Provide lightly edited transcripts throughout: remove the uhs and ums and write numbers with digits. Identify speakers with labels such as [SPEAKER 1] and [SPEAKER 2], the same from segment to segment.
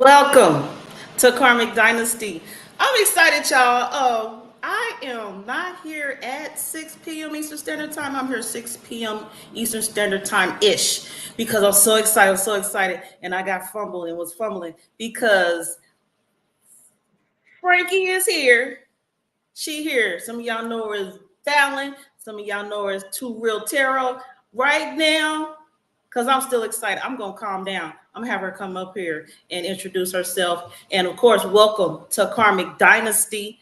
[SPEAKER 1] Welcome to Karmic Dynasty. I'm excited, y'all. I am not here at 6 p.m. Eastern Standard Time. I'm here 6 p.m. Eastern Standard Time-ish because I'm so excited. And I got fumbled and was fumbling because Frankie is here. She here. Some of y'all know her as Fallon. Some of y'all know her as Tureal Tarot. Right now, because I'm still excited, I'm going to calm down. I'm going to have her come up here and introduce herself. And, of course, welcome to Karmic Dynasty.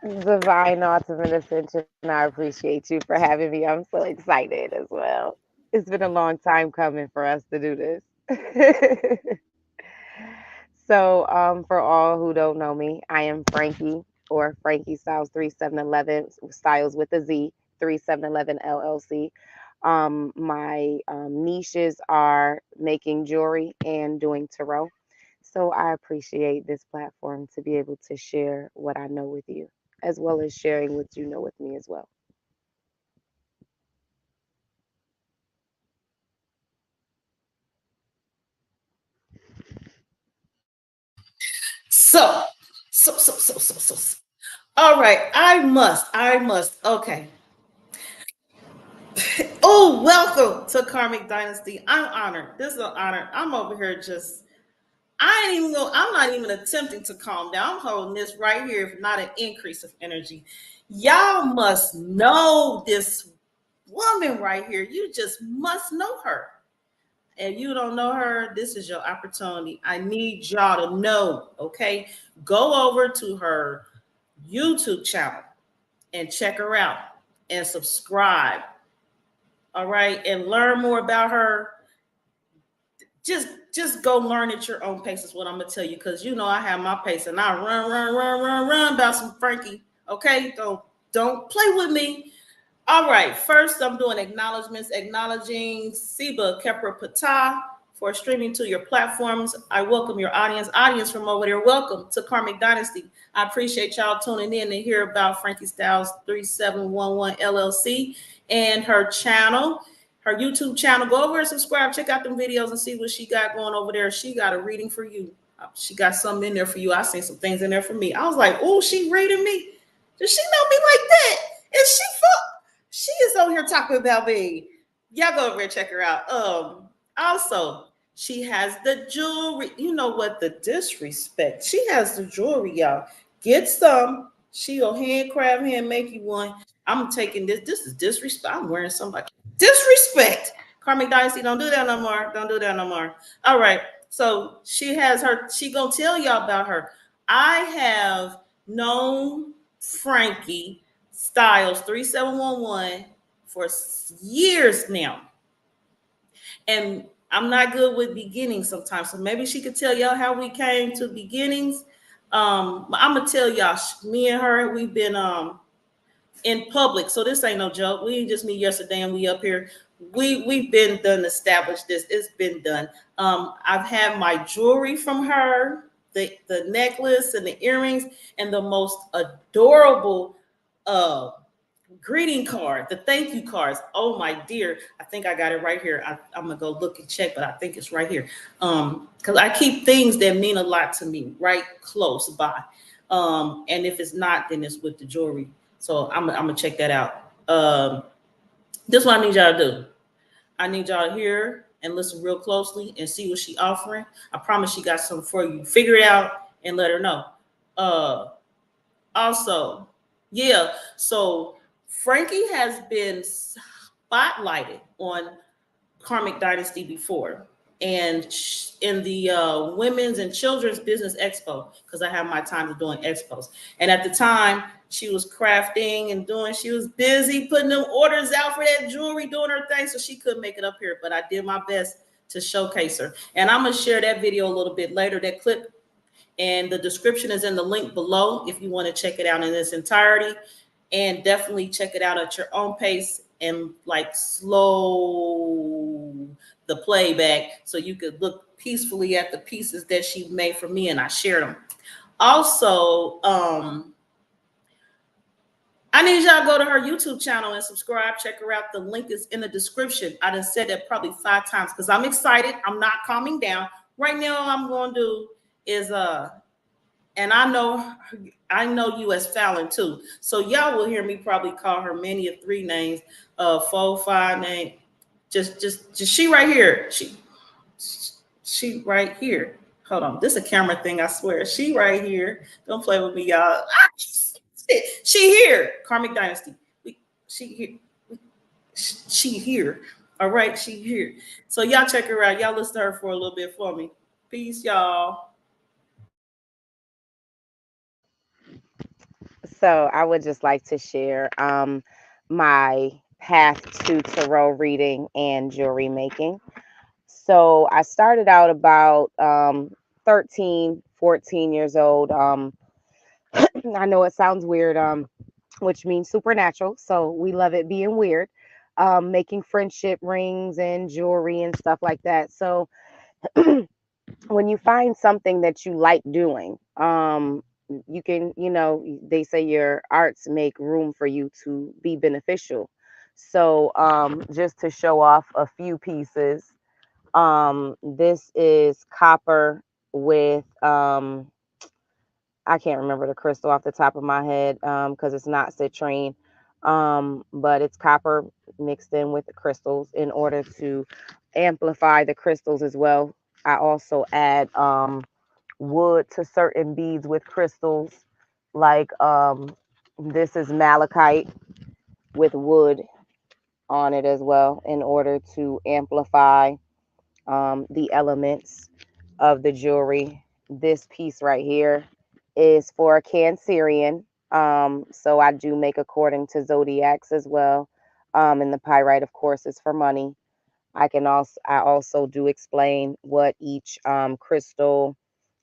[SPEAKER 2] Divine Autism Ascension. I appreciate you for having me. I'm so excited as well. It's been a long time coming for us to do this. So, for all who don't know me, I am Frankie or Frankiestylez3711, Styles with a Z, 3711 LLC. My niches are making jewelry and doing tarot. So I appreciate this platform to be able to share what I know with you, as well as sharing what you know with me as well.
[SPEAKER 1] So. All right, I must. Okay. Oh, welcome to Karmic Dynasty. I'm honored. This is an honor. I'm over here I'm not even attempting to calm down. I'm holding this right here, if not an increase of energy. Y'all must know this woman right here. You just must know her. If you don't know her, this is your opportunity. I need y'all to know, okay? Go over to her YouTube channel and check her out and subscribe. All right, and learn more about her. Just go learn at your own pace is what I'm gonna tell you, because you know I have my pace and I run about some Frankie. Okay, don't play with me. All right, first I'm doing acknowledgments, acknowledging Seba, Khepra, Ptah for streaming to your platforms. I welcome your audience from over there. Welcome to Karmic Dynasty. I appreciate y'all tuning in to hear about Frankiestylez3711 LLC and her channel, her YouTube channel. Go over and subscribe, check out them videos and see what she got going over there. She got a reading for you. She got something in there for you. I seen some things in there for me. I was like, oh, she reading me? Does she know me like that? Is she She is over here talking about me. Y'all go over and check her out. Also, she has the jewelry. You know what? The disrespect. She has the jewelry, y'all. Get some. She'll handcraft, hand make you one. I'm taking this. This is disrespect. I'm wearing somebody. Disrespect. Karmic Dynasty, don't do that no more. Don't do that no more. All right. So she has her. She gonna tell y'all about her. I have known Frankie Styles 3711 for years now. And I'm not good with beginnings sometimes. So maybe she could tell y'all how we came to beginnings. I'm gonna tell y'all, me and her, we've been in public. So this ain't no joke. We didn't just meet yesterday and we up here. We've been done established this. It's been done. I've had my jewelry from her, the necklace and the earrings, and the most adorable greeting card, the thank you cards. Oh my dear, I think I got it right here. I'm gonna go look and check, but I think it's right here. Because I keep things that mean a lot to me right close by. And if it's not, then it's with the jewelry. So I'm gonna check that out. This is what I need y'all to do. I need y'all to hear and listen real closely and see what she offering. I promise she got something for you. Figure it out and let her know. Also, yeah, so Frankie has been spotlighted on Karmic Dynasty before, and in the Women's and Children's Business Expo, because I have my time to doing expos. And at the time, she was crafting and she was busy putting them orders out for that jewelry, doing her thing, so she couldn't make it up here. But I did my best to showcase her. And I'm going to share that video a little bit later, that clip. And the description is in the link below if you want to check it out in its entirety. And definitely check it out at your own pace and like slow the playback so you could look peacefully at the pieces that she made for me and I shared them. Also, I need y'all to go to her YouTube channel and subscribe. Check her out. The link is in the description. I done said that probably 5 times because I'm excited. I'm not calming down. Right now, all I'm going to do is and I know you as Fallon too. So y'all will hear me probably call her many of three names, 4, 5 name. Just she right here. She right here. Hold on, this is a camera thing. I swear, she right here. Don't play with me, y'all. She here. Karmic Dynasty. She here. She here. All right, she here. So y'all check her out. Y'all listen to her for a little bit for me. Peace, y'all.
[SPEAKER 2] So I would just like to share my path to tarot reading and jewelry making. So I started out about 13, 14 years old. I know it sounds weird, which means supernatural. So we love it being weird, making friendship rings and jewelry and stuff like that. So when you find something that you like doing, you can, they say your arts make room for you to be beneficial. So just to show off a few pieces, this is copper with I can't remember the crystal off the top of my head because it's not citrine, but it's copper mixed in with the crystals in order to amplify the crystals as well. I also add wood to certain beads with crystals, like this is malachite with wood on it as well in order to amplify the elements of the jewelry. This piece right here is for a Cancerian. So I do make according to zodiacs as well. And the pyrite, of course, is for money. I also do explain what each crystal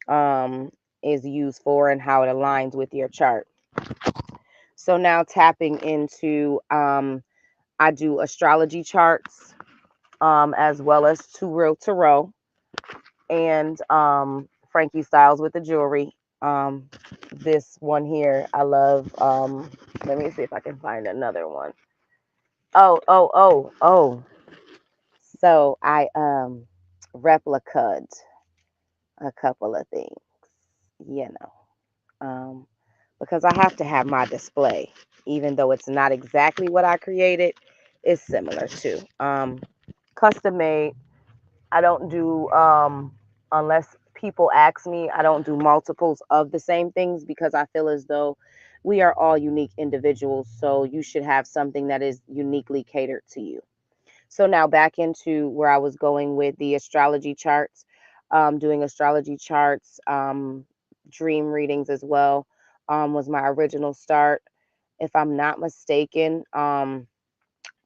[SPEAKER 2] is used for and how it aligns with your chart. So now tapping into I do astrology charts as well as Tureal tarot and Frankiestylez with the jewelry. This one here, I love. Let me see if I can find another one. Oh. So I replicaed a couple of things, you because I have to have my display, even though it's not exactly what I created. It's similar to custom made. I don't do unless people ask me, I don't do multiples of the same things because I feel as though we are all unique individuals. So you should have something that is uniquely catered to you. So now back into where I was going with the astrology charts, doing astrology charts, dream readings as well, was my original start. If I'm not mistaken,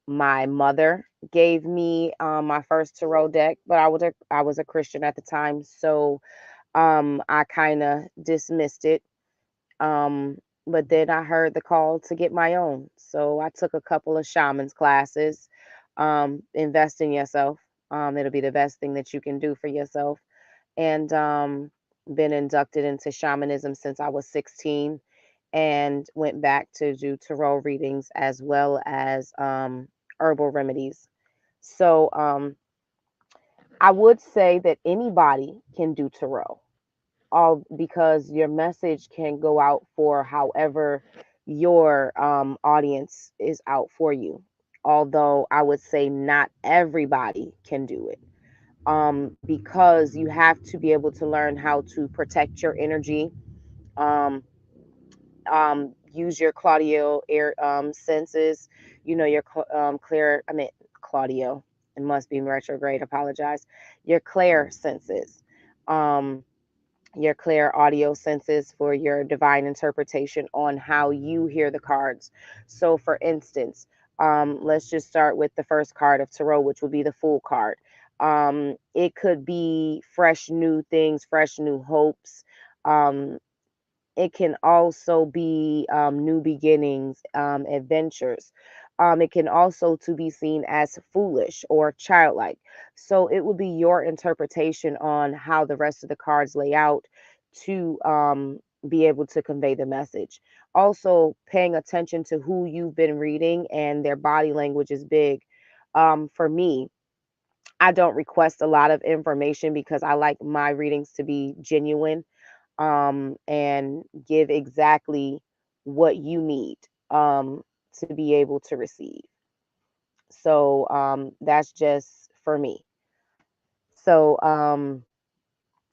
[SPEAKER 2] my mother gave me my first tarot deck, but I was a Christian at the time, so I kind of dismissed it. Um, but then I heard the call to get my own, so I took a couple of shamans classes. Invest in yourself. It'll be the best thing that you can do for yourself. And been inducted into shamanism since I was 16 and went back to do tarot readings as well as herbal remedies. So I would say that anybody can do tarot, all because your message can go out for however your audience is out for you. Although I would say not everybody can do it, because you have to be able to learn how to protect your energy. Um, Use your Claudio air senses. Your clear. I mean Claudio. It must be retrograde. Apologize. Your clair senses. Um, your clear audio senses for your divine interpretation on how you hear the cards. So, for instance, let's just start with the first card of tarot, which would be the Fool card. It could be fresh new things, fresh new hopes. Um, it can also be new beginnings, adventures. It can also to be seen as foolish or childlike. So it would be your interpretation on how the rest of the cards lay out to be able to convey the message. Also, paying attention to who you've been reading and their body language is big. For me, I don't request a lot of information because I like my readings to be genuine, and give exactly what you need, to be able to receive. So that's just for me. So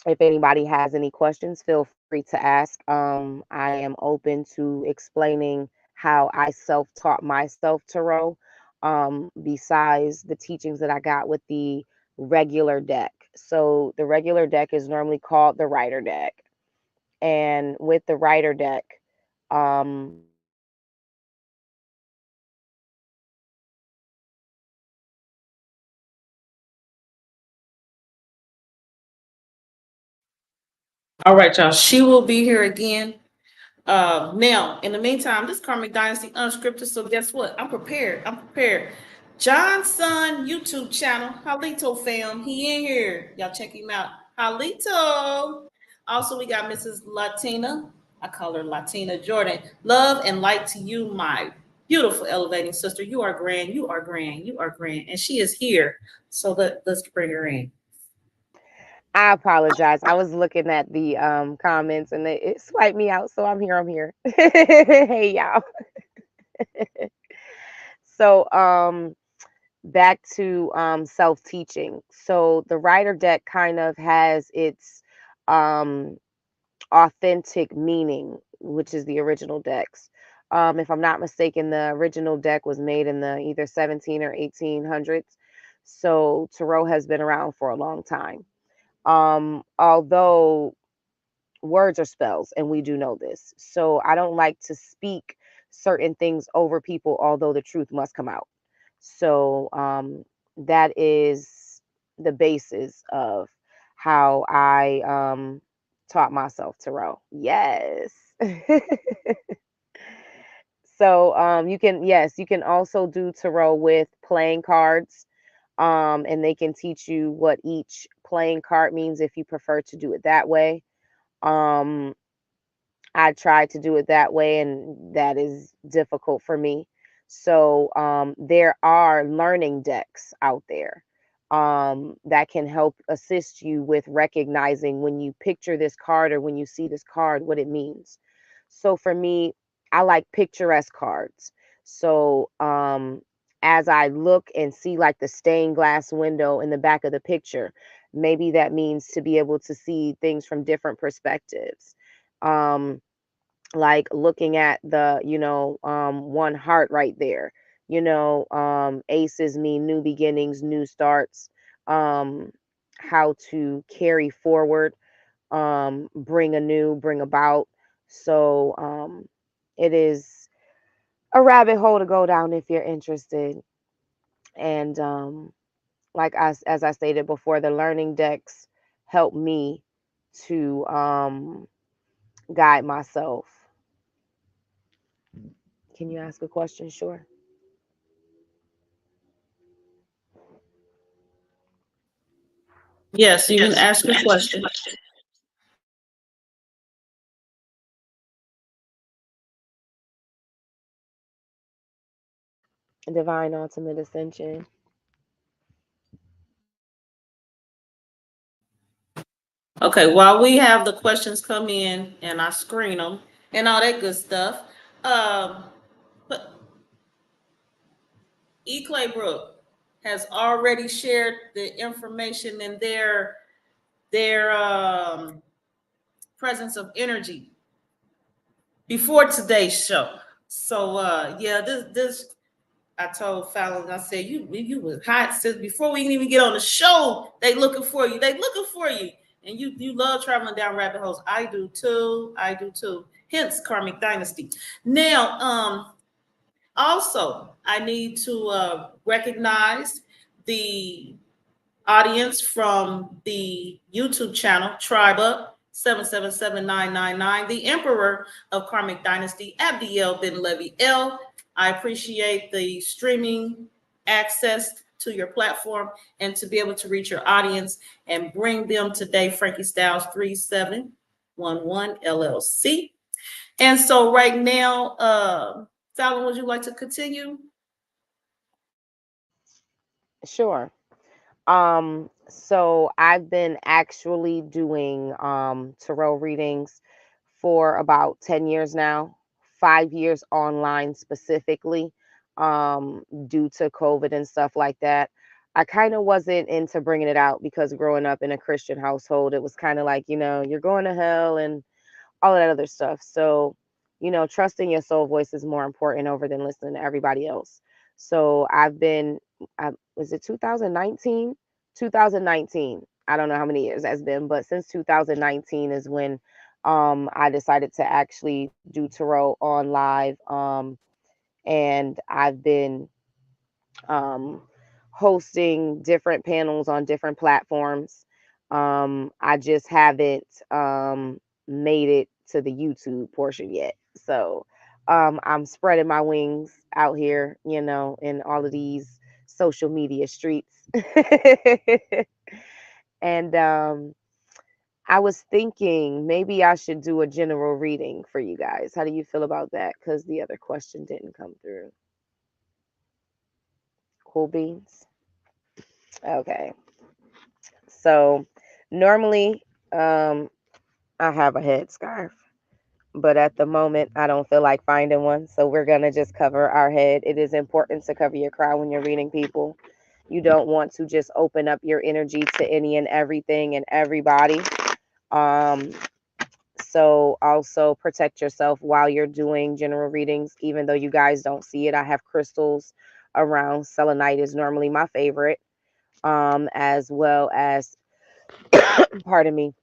[SPEAKER 2] if anybody has any questions, feel free to ask. I am open to explaining how I self-taught myself tarot, besides the teachings that I got with the regular deck. So the regular deck is normally called the writer deck. And with the writer deck, um,
[SPEAKER 1] All right, y'all. She will be here again. Now, in the meantime, this Karmic Dynasty unscripted. So guess what? I'm prepared. I'm prepared. John's son YouTube channel, Halito fam. He in here. Y'all check him out. Halito. Also, we got Mrs. Latina. I call her Latina Jordan. Love and light to you, my beautiful elevating sister. You are grand. You are grand. You are grand. And she is here. So let's bring her in.
[SPEAKER 2] I apologize. I was looking at the comments and it swiped me out, so I'm here. I'm here. Hey y'all. So back to self-teaching. So the writer deck kind of has its um authentic meaning, which is the original decks. If I'm not mistaken, the original deck was made in the either 17 or 1800s. So tarot has been around for a long time. Although words are spells, and we do know this. So I don't like to speak certain things over people, although the truth must come out. So that is the basis of how I taught myself tarot. Yes. So you can, yes, you can also do tarot with playing cards. And they can teach you what each playing card means if you prefer to do it that way. Um, I tried to do it that way, and that is difficult for me. So there are learning decks out there that can help assist you with recognizing when you picture this card or when you see this card, what it means. So for me, I like picturesque cards. So as I look and see like the stained glass window in the back of the picture, maybe that means to be able to see things from different perspectives. Um, like looking at the, one heart right there, aces mean new beginnings, new starts, um, how to carry forward, bring about. So it is a rabbit hole to go down if you're interested. And like as I stated before, the learning decks help me to guide myself. Can you ask a question? Sure.
[SPEAKER 1] Yes, you can ask your question.
[SPEAKER 2] Divine ultimate ascension.
[SPEAKER 1] Okay, while we have the questions come in and I screen them and all that good stuff, but E. Claybrook has already shared the information in their presence of energy before today's show. So yeah, this I told Fallon, I said, you was hot since before we even get on the show. They looking for you. They looking for you. And you love traveling down rabbit holes. I do too. I do too. Hence Karmic Dynasty. Now, also, I need to recognize the audience from the YouTube channel, Tribe Up 777999, the Emperor of Karmic Dynasty, Abdiel Ben Levi L. I appreciate the streaming access to your platform and to be able to reach your audience and bring them today, Frankiestylez3711llc. And so right now, Fallon, would you like to continue?
[SPEAKER 2] Sure. So I've been actually doing tarot readings for about 10 years now, 5 years online specifically, due to COVID and stuff like that. I kind of wasn't into bringing it out because growing up in a Christian household, it was kind of like, you're going to hell and all of that other stuff. So, trusting your soul voice is more important over than listening to everybody else. So I've been, was it 2019? 2019. I don't know how many years that's been, but since 2019 is when I decided to actually do tarot on live. And I've been um, hosting different panels on different platforms. I just haven't made it to the YouTube portion yet. So I'm spreading my wings out here, in all of these social media streets. And I was thinking maybe I should do a general reading for you guys. How do you feel about that? Because the other question didn't come through. Cool beans. Okay. So normally, I have a headscarf, but at the moment, I don't feel like finding one. So we're gonna just cover our head. It is important to cover your crown when you're reading people. You don't want to just open up your energy to any and everything and everybody. Um, so also protect yourself while you're doing general readings, even though you guys don't see it. I have crystals around. Selenite is normally my favorite, as well as, pardon me,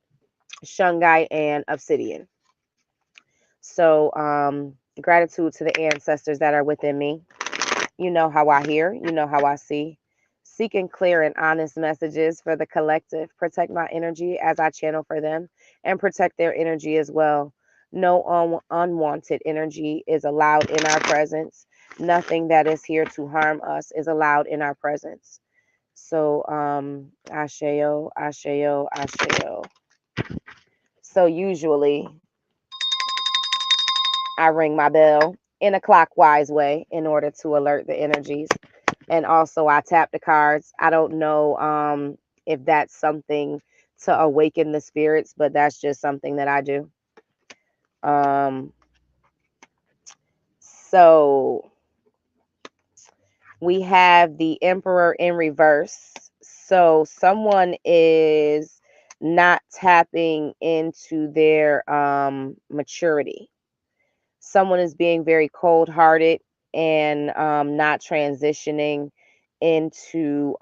[SPEAKER 2] shungite and obsidian. So, gratitude to the ancestors that are within me. You know how I hear, you know how I see. Seeking clear and honest messages for the collective. Protect my energy as I channel for them and protect their energy as well. No unwanted energy is allowed in our presence. Nothing that is here to harm us is allowed in our presence. So, Asheo, Asheo, Asheo. So, usually I ring my bell in a clockwise way in order to alert the energies. And also I tap the cards. I don't know if that's something to awaken the spirits, but that's just something that I do. Um, so we have the Emperor in reverse. So someone is not tapping into their maturity. Someone is being very cold hearted and not transitioning into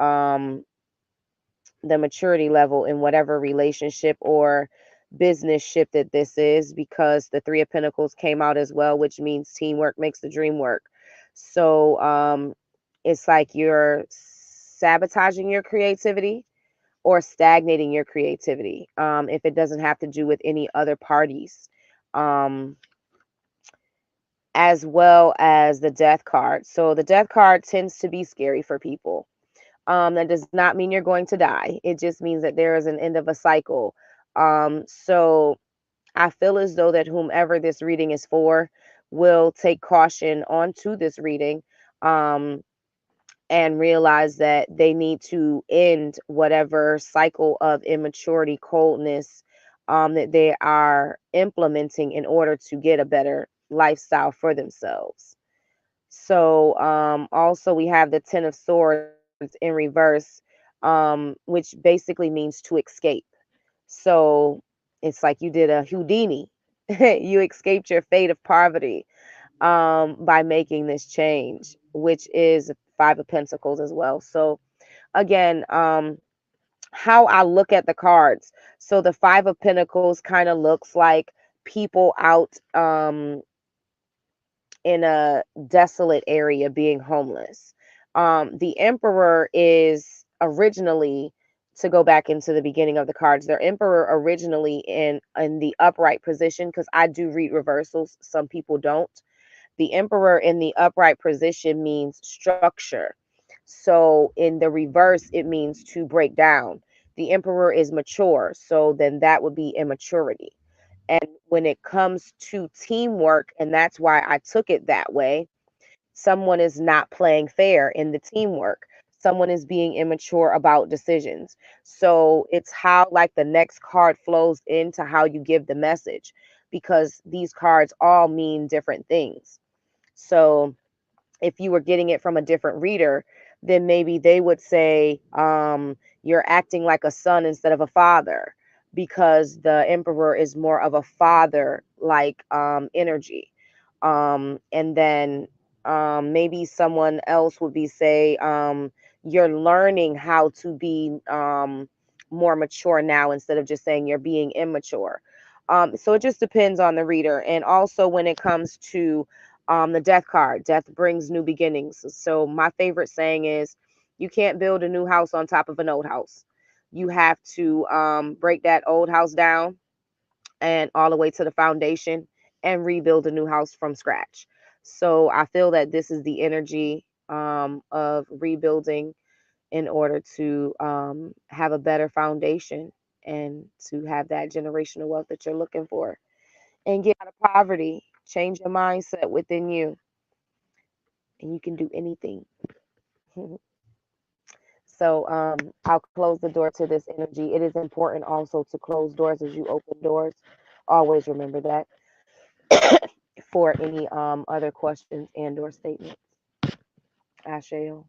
[SPEAKER 2] the maturity level in whatever relationship or business ship that this is, because the Three of Pentacles came out as well, which means teamwork makes the dream work. So it's like you're sabotaging your creativity or stagnating your creativity, if it doesn't have to do with any other parties. As well as the death card. So the death card tends to be scary for people. That does not mean you're going to die. It just means that there is an end of a cycle. So I feel as though that whomever this reading is for will take caution onto this reading, and realize that they need to end whatever cycle of immaturity, coldness, that they are implementing in order to get a better lifestyle for themselves. So also we have the Ten of Swords in reverse, which basically means to escape. So it's like you did a Houdini. You escaped your fate of poverty by making this change, which is Five of Pentacles as well. So again, how I look at the cards. So the Five of Pentacles kind of looks like people out in a desolate area being homeless. The Emperor is originally, to go back into the beginning of the cards, their Emperor originally in the upright position, because I do read reversals, some people don't. The Emperor in the upright position means structure. So in the reverse, it means to break down. The Emperor is mature, so then that would be immaturity. And when it comes to teamwork, and that's why I took it that way, someone is not playing fair in the teamwork. someone is being immature about decisions. So it's how like the next card flows into how you give the message, because these cards all mean different things. So if you were getting it from a different reader, then maybe they would say, you're acting like a son instead of a father, because the emperor is more of a father like energy. And then maybe someone else would be say, you're learning how to be more mature now, instead of just saying you're being immature. So it just depends on the reader. And also when it comes to the death card, death brings new beginnings. So my favorite saying is, you can't build a new house on top of an old house. You have to break that old house down and all the way to the foundation and rebuild a new house from scratch. So I feel that this is the energy of rebuilding in order to have a better foundation and to have that generational wealth that you're looking for, and get out of poverty. Change your mindset within you, and you can do anything. So I'll close the door to this energy. It is important also to close doors as you open doors. Always remember that. For any other questions and or statements, Asheo.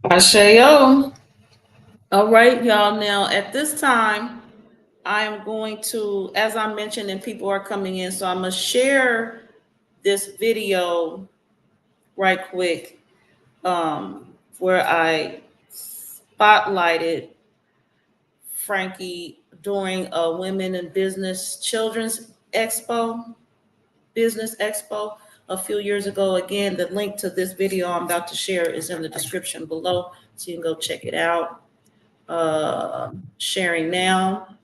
[SPEAKER 1] Asheo. All right, y'all. Now, at this time, I am going to, as I mentioned, and people are coming in, so I'm going to share this video right quick, where I spotlighted Frankie during a Women in Business Children's Expo, Business Expo a few years ago. Again, the link to this video I'm about to share is in the description below, so you can go check it out. Sharing now.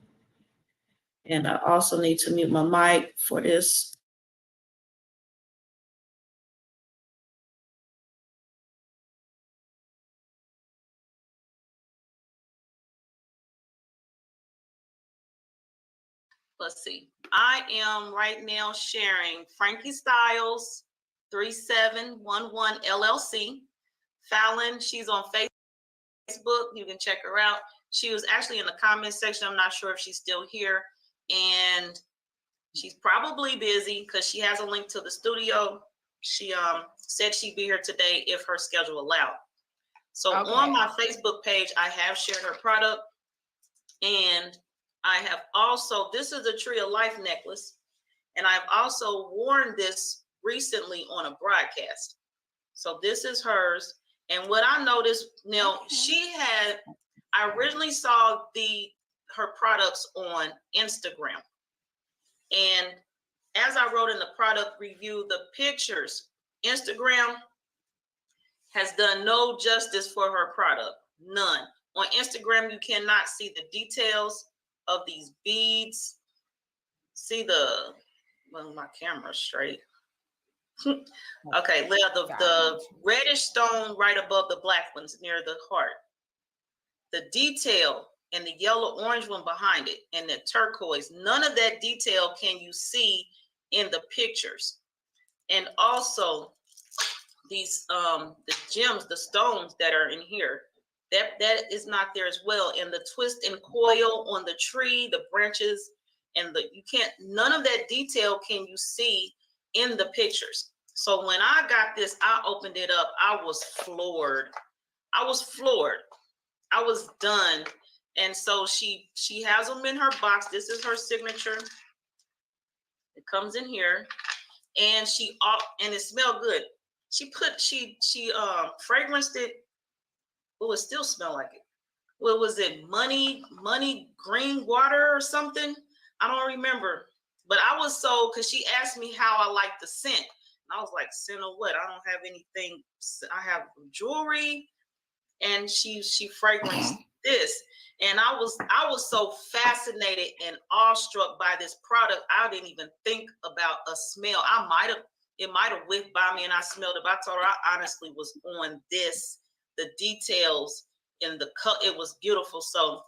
[SPEAKER 1] And I also need to mute my mic for this. Let's see. I am right now sharing Frankiestylez3711llc. Fallon, she's on Facebook. You can check her out. She was actually in the comment section. I'm not sure if she's still here. And she's probably busy because she has a link to the studio. She said she'd be here today if her schedule allowed. So on my Facebook page, I have shared her product. And I have also, this is a Tree of Life necklace. And I've also worn this recently on a broadcast. So this is hers. And what I noticed, now she had, I originally saw her products on Instagram. And as I wrote in the product review, the pictures, Instagram has done no justice for her product, none. On Instagram, you cannot see the details of these beads. See well, my camera's straight. Okay, the reddish stone right above the black ones near the heart. The detail and the yellow orange one behind it and the turquoise, none of that detail can you see in the pictures. And also these the gems, the stones that are in here, that is not there as well. And the twist and coil on the tree, the branches, and none of that detail can you see in the pictures. So when I got this, I opened it up, I was floored. I was done. And so she has them in her box. This is her signature. It comes in here, and and it smelled good. She fragranced it. Well, it still smelled like it. What was it? Money green water or something? I don't remember. But I was because she asked me how I like the scent. And I was like, scent of what? I don't have anything. I have jewelry. And she fragranced this. And I was so fascinated and awestruck by this product. I didn't even think about a smell. It might have whiffed by me and I smelled it. But I told her I honestly was on this. The details in the cut, it was beautiful. So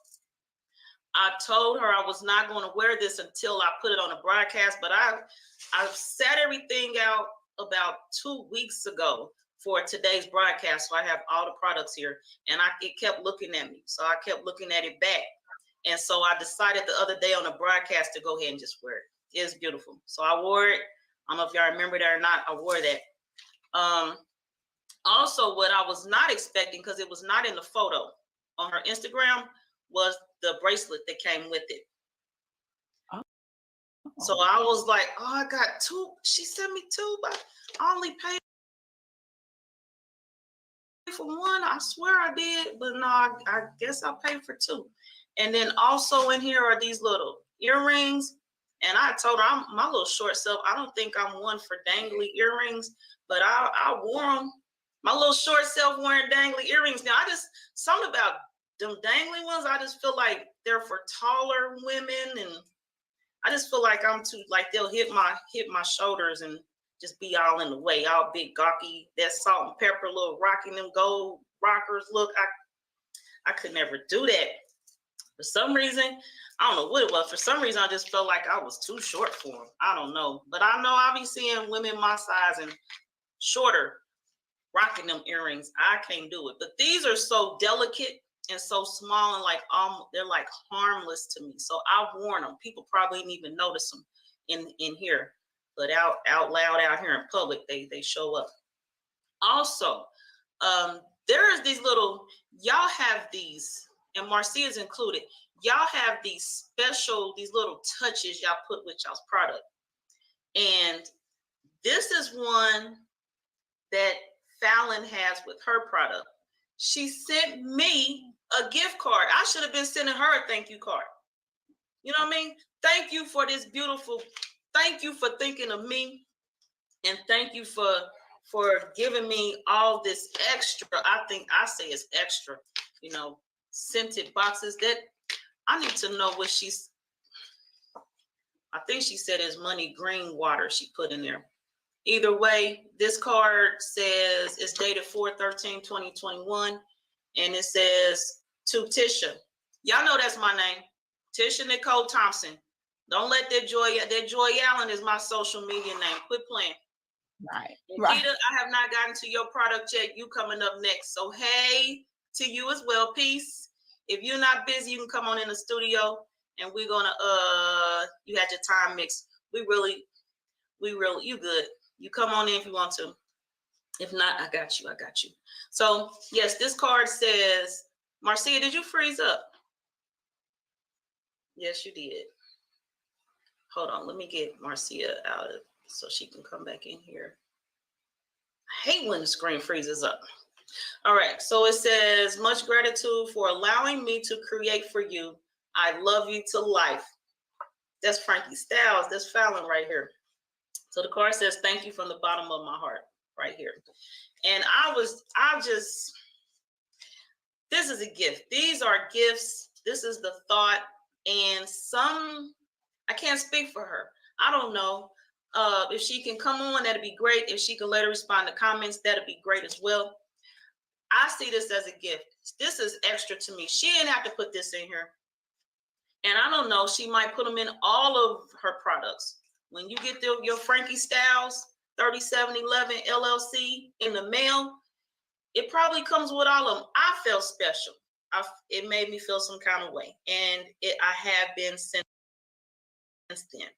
[SPEAKER 1] I told her I was not going to wear this until I put it on a broadcast. But I set everything out about 2 weeks ago for today's broadcast. So I have all the products here, and it kept looking at me. So I kept looking at it back. And so I decided the other day on the broadcast to go ahead and just wear it. It's beautiful. So I wore it. I don't know if y'all remember that or not. I wore that. Also, what I was not expecting, because it was not in the photo on her Instagram, was the bracelet that came with it. Oh. So I was like, oh, I got two. She sent me two, but I only paid for one. I swear I did, but no, I guess I paid for two. And then also in here are these little earrings. And I told her, I'm my little short self, I don't think I'm one for dangly earrings, but I wore them. My little short self wearing dangly earrings. Now, something about them dangly ones, I just feel like they're for taller women, and I just feel like I'm too, like they'll hit my shoulders and just be all in the way, all big gawky, that salt and pepper little rocking them gold rockers look. I could never do that. For some reason, I don't know what it was. For some reason, I just felt like I was too short for them. I don't know. But I know I'll be seeing women my size and shorter rocking them earrings. I can't do it. But these are so delicate and so small, and like they're like harmless to me. So I've worn them. People probably didn't even notice them in here, but out loud out here in public, they show up. Also, there is these little, y'all have these, and Marcia's included. Y'all have these little touches y'all put with y'all's product. And this is one that Fallon has with her product. She sent me a gift card. I should have been sending her a thank you card. You know what I mean? Thank you for this beautiful, thank you for thinking of me. And thank you for giving me all this extra. I think I say it's extra, scented boxes that I need to know what I think she said is money green water she put in there. Either way, this card says it's dated 4/13/2021, and it says to Tisha. Y'all know that's my name, Tisha Nicole Thompson. Don't let that Joy Allen is my social media name. Quit playing.
[SPEAKER 2] Right.
[SPEAKER 1] Nikita, I have not gotten to your product yet. You coming up next. So hey to you as well. Peace. If you're not busy, you can come on in the studio, and we're gonna you had your time mixed. We really you good. You come on in if you want to. If not, I got you. So yes, this card says, Marcia, did you freeze up? Yes, you did. Hold on, let me get Marcia out of so she can come back in here. I hate when the screen freezes up. All right, so it says, much gratitude for allowing me to create for you. I love you to life. That's Frankiestylez. That's Fallon right here. So the card says, thank you from the bottom of my heart right here. And this is a gift. These are gifts. This is the thought. And I can't speak for her. I don't know. If she can come on, that'd be great. If she can let her respond to comments, that'd be great as well. I see this as a gift. This is extra to me. She didn't have to put this in here. And I don't know, she might put them in all of her products. When you get your Frankiestylez3711llc in the mail, it probably comes with all of them. I felt special. It made me feel some kind of way. And I have been since then.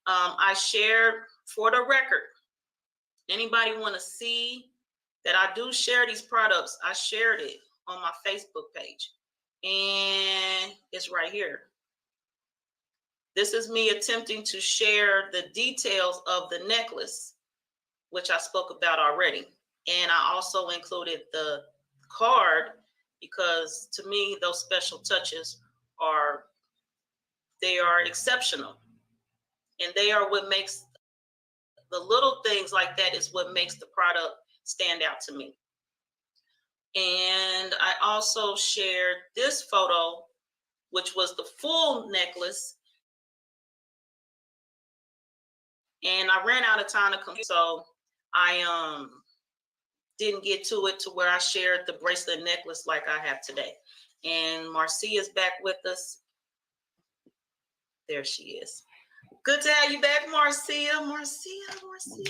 [SPEAKER 1] I shared, for the record, anybody want to see that I do share these products, I shared it on my Facebook page. And it's right here. This is me attempting to share the details of the necklace, which I spoke about already. And I also included the card because to me, those special touches are exceptional. And they are what makes the little things like that is what makes the product stand out to me. And I also shared this photo, which was the full necklace. And I ran out of time to come, so I didn't get to it to where I shared the bracelet necklace like I have today. And Marcia's back with us. There she is. Good to have you back, Marcia.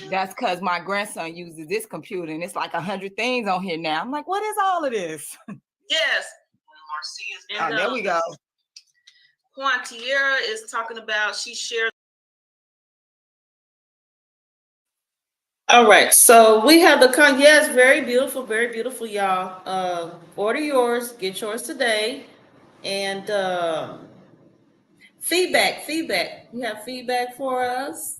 [SPEAKER 3] That's because my grandson uses this computer and it's like 100 things on here now. I'm like, what is all of this?
[SPEAKER 1] Yes.
[SPEAKER 3] And there we go.
[SPEAKER 1] Juantiera is talking about, she shares. All right, so we have the yes, very beautiful, y'all. Order yours, get yours today, and feedback. You have feedback for us?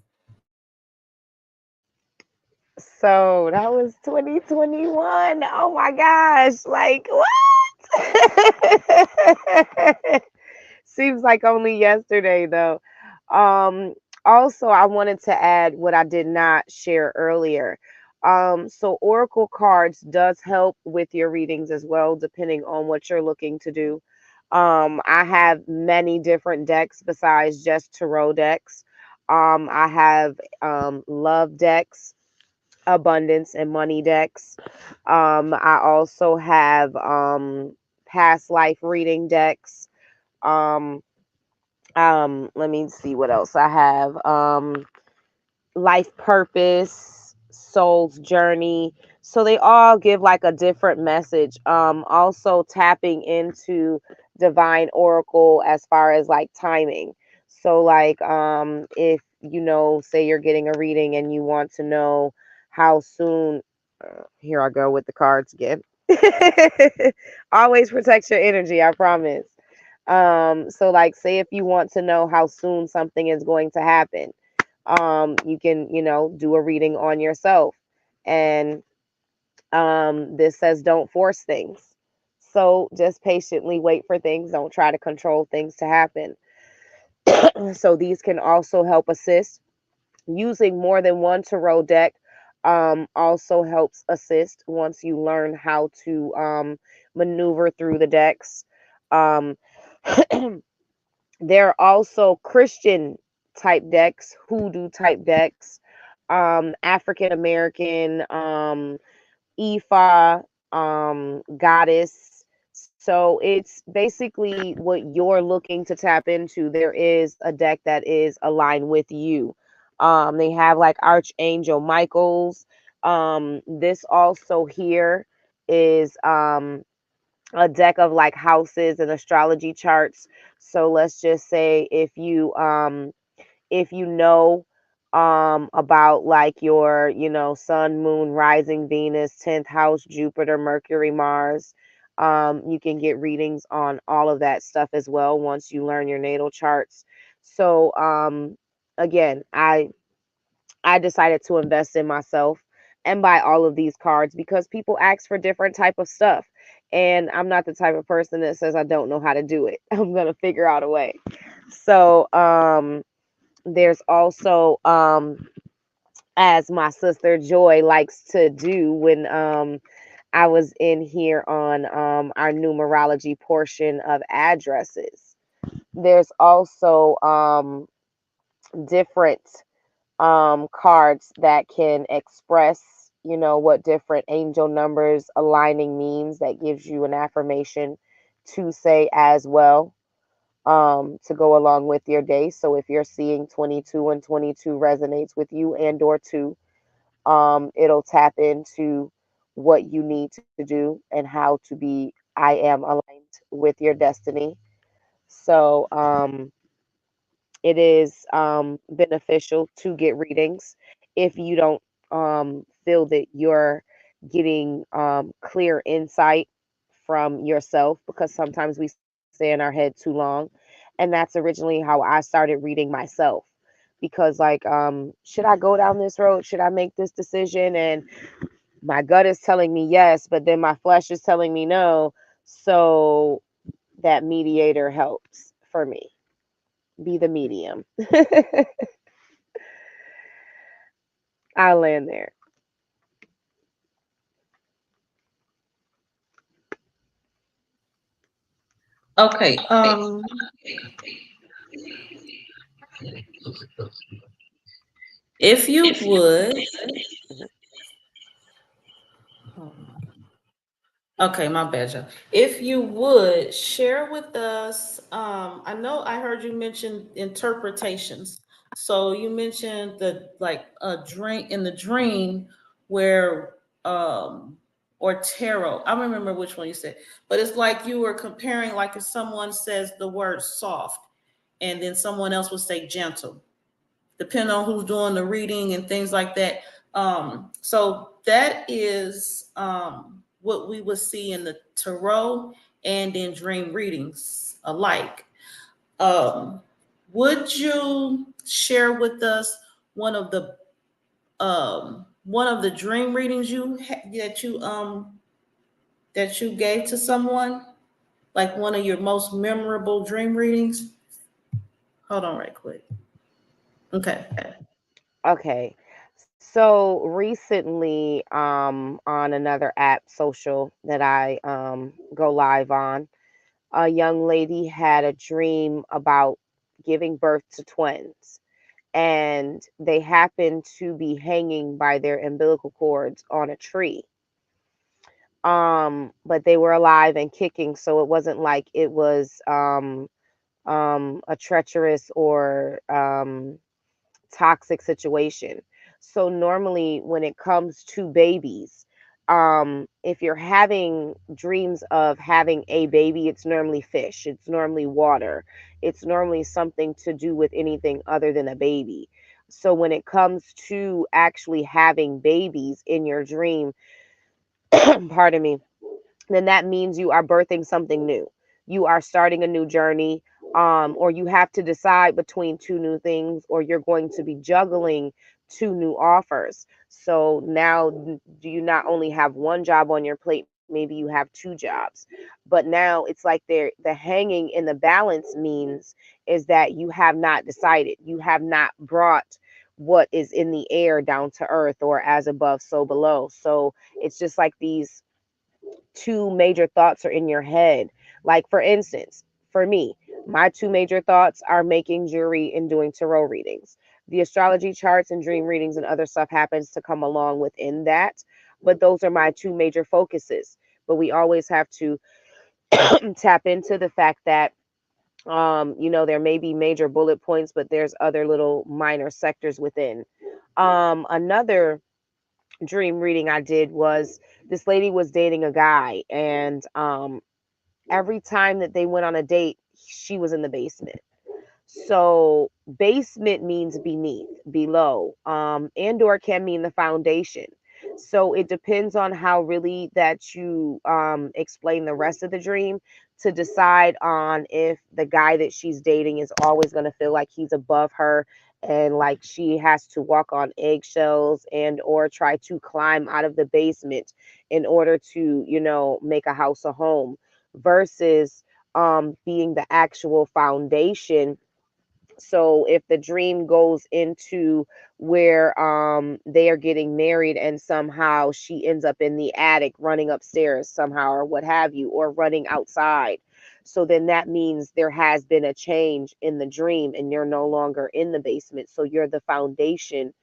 [SPEAKER 2] So that was 2021. Oh my gosh. Like, what? Seems like only yesterday, though. Also, I wanted to add what I did not share earlier. So Oracle cards does help with your readings as well, depending on what you're looking to do. I have many different decks besides just tarot decks. I have love decks, abundance and money decks. I also have past life reading decks. Um, let me see what else I have. Life purpose, soul's journey. So they all give like a different message. Also tapping into divine oracle as far as like timing. So like if you know, say you're getting a reading and you want to know how soon, here I go with the cards again. Always protect your energy, I promise. So like say if you want to know how soon something is going to happen, you can, you know, do a reading on yourself. And this says don't force things. So just patiently wait for things. Don't try to control things to happen. So these can also help assist. Using more than one tarot deck also helps assist once you learn how to maneuver through the decks. Um, there are also Christian type decks, hoodoo type decks, African American, Ifa, goddess. So it's basically what you're looking to tap into. There is a deck that is aligned with you. They have like Archangel Michael's. This also here is a deck of like houses and astrology charts. So let's just say if you know about like your, you know, sun, moon, rising, Venus, 10th house, Jupiter, Mercury, Mars, you can get readings on all of that stuff as well once you learn your natal charts. So again, I decided to invest in myself and buy all of these cards because people ask for different type of stuff, and I'm not the type of person that says I don't know how to do it. I'm going to figure out a way. So there's also as my sister Joy likes to do when I was in here on our numerology portion of addresses. There's also different cards that can express, you know, what different angel numbers aligning means. That gives you an affirmation to say as well, to go along with your day. So if you're seeing 22 and 22 resonates with you and or 2, it'll tap into what you need to do and how to be I am aligned with your destiny. So it is beneficial to get readings if you don't feel that you're getting clear insight from yourself, because sometimes we stay in our head too long. And that's originally how I started reading myself, because like should I go down this road, should I make this decision, and my gut is telling me yes, but then my flesh is telling me no. So that mediator helps for me, be the medium. I'll land there.
[SPEAKER 1] Okay. If you would. Okay, my bad, Joe. If you would share with us, I know I heard you mention interpretations. So you mentioned like a dream in the dream where or tarot. I don't remember which one you said, but it's like you were comparing, like if someone says the word soft and then someone else would say gentle, depending on who's doing the reading and things like that. So that is what we would see in the tarot and in dream readings alike. Um, would you share with us one of the dream readings that you gave to someone, like one of your most memorable dream readings? Hold on right quick. Okay.
[SPEAKER 2] Okay. So recently, on another app, social, that I go live on, a young lady had a dream about giving birth to twins, and they happened to be hanging by their umbilical cords on a tree. But they were alive and kicking, so it wasn't like it was a treacherous or toxic situation. So normally when it comes to babies, if you're having dreams of having a baby, it's normally fish, it's normally water, it's normally something to do with anything other than a baby. So when it comes to actually having babies in your dream, pardon me, then that means you are birthing something new. You are starting a new journey, or you have to decide between two new things, or you're going to be juggling two new offers. So now, do you not only have one job on your plate, maybe you have two jobs. But now it's like the hanging in the balance means is that you have not decided. You have not brought what is in the air down to earth, or as above, so below. So it's just like these two major thoughts are in your head. Like, for instance, for me, my two major thoughts are making jewelry and doing tarot readings. The astrology charts and dream readings and other stuff happens to come along within that. But those are my two major focuses. But we always have to tap into the fact that there may be major bullet points, but there's other little minor sectors within. Another dream reading I did was this lady was dating a guy, and every time that they went on a date, she was in the basement. So basement means beneath, below, and or can mean the foundation. So it depends on how really that you explain the rest of the dream to decide on if the guy that she's dating is always going to feel like he's above her, and like she has to walk on eggshells and or try to climb out of the basement in order to, make a house a home, versus being the actual foundation. So if the dream goes into where they are getting married and somehow she ends up in the attic running upstairs somehow, or what have you, or running outside, so then that means there has been a change in the dream and you're no longer in the basement, so you're the foundation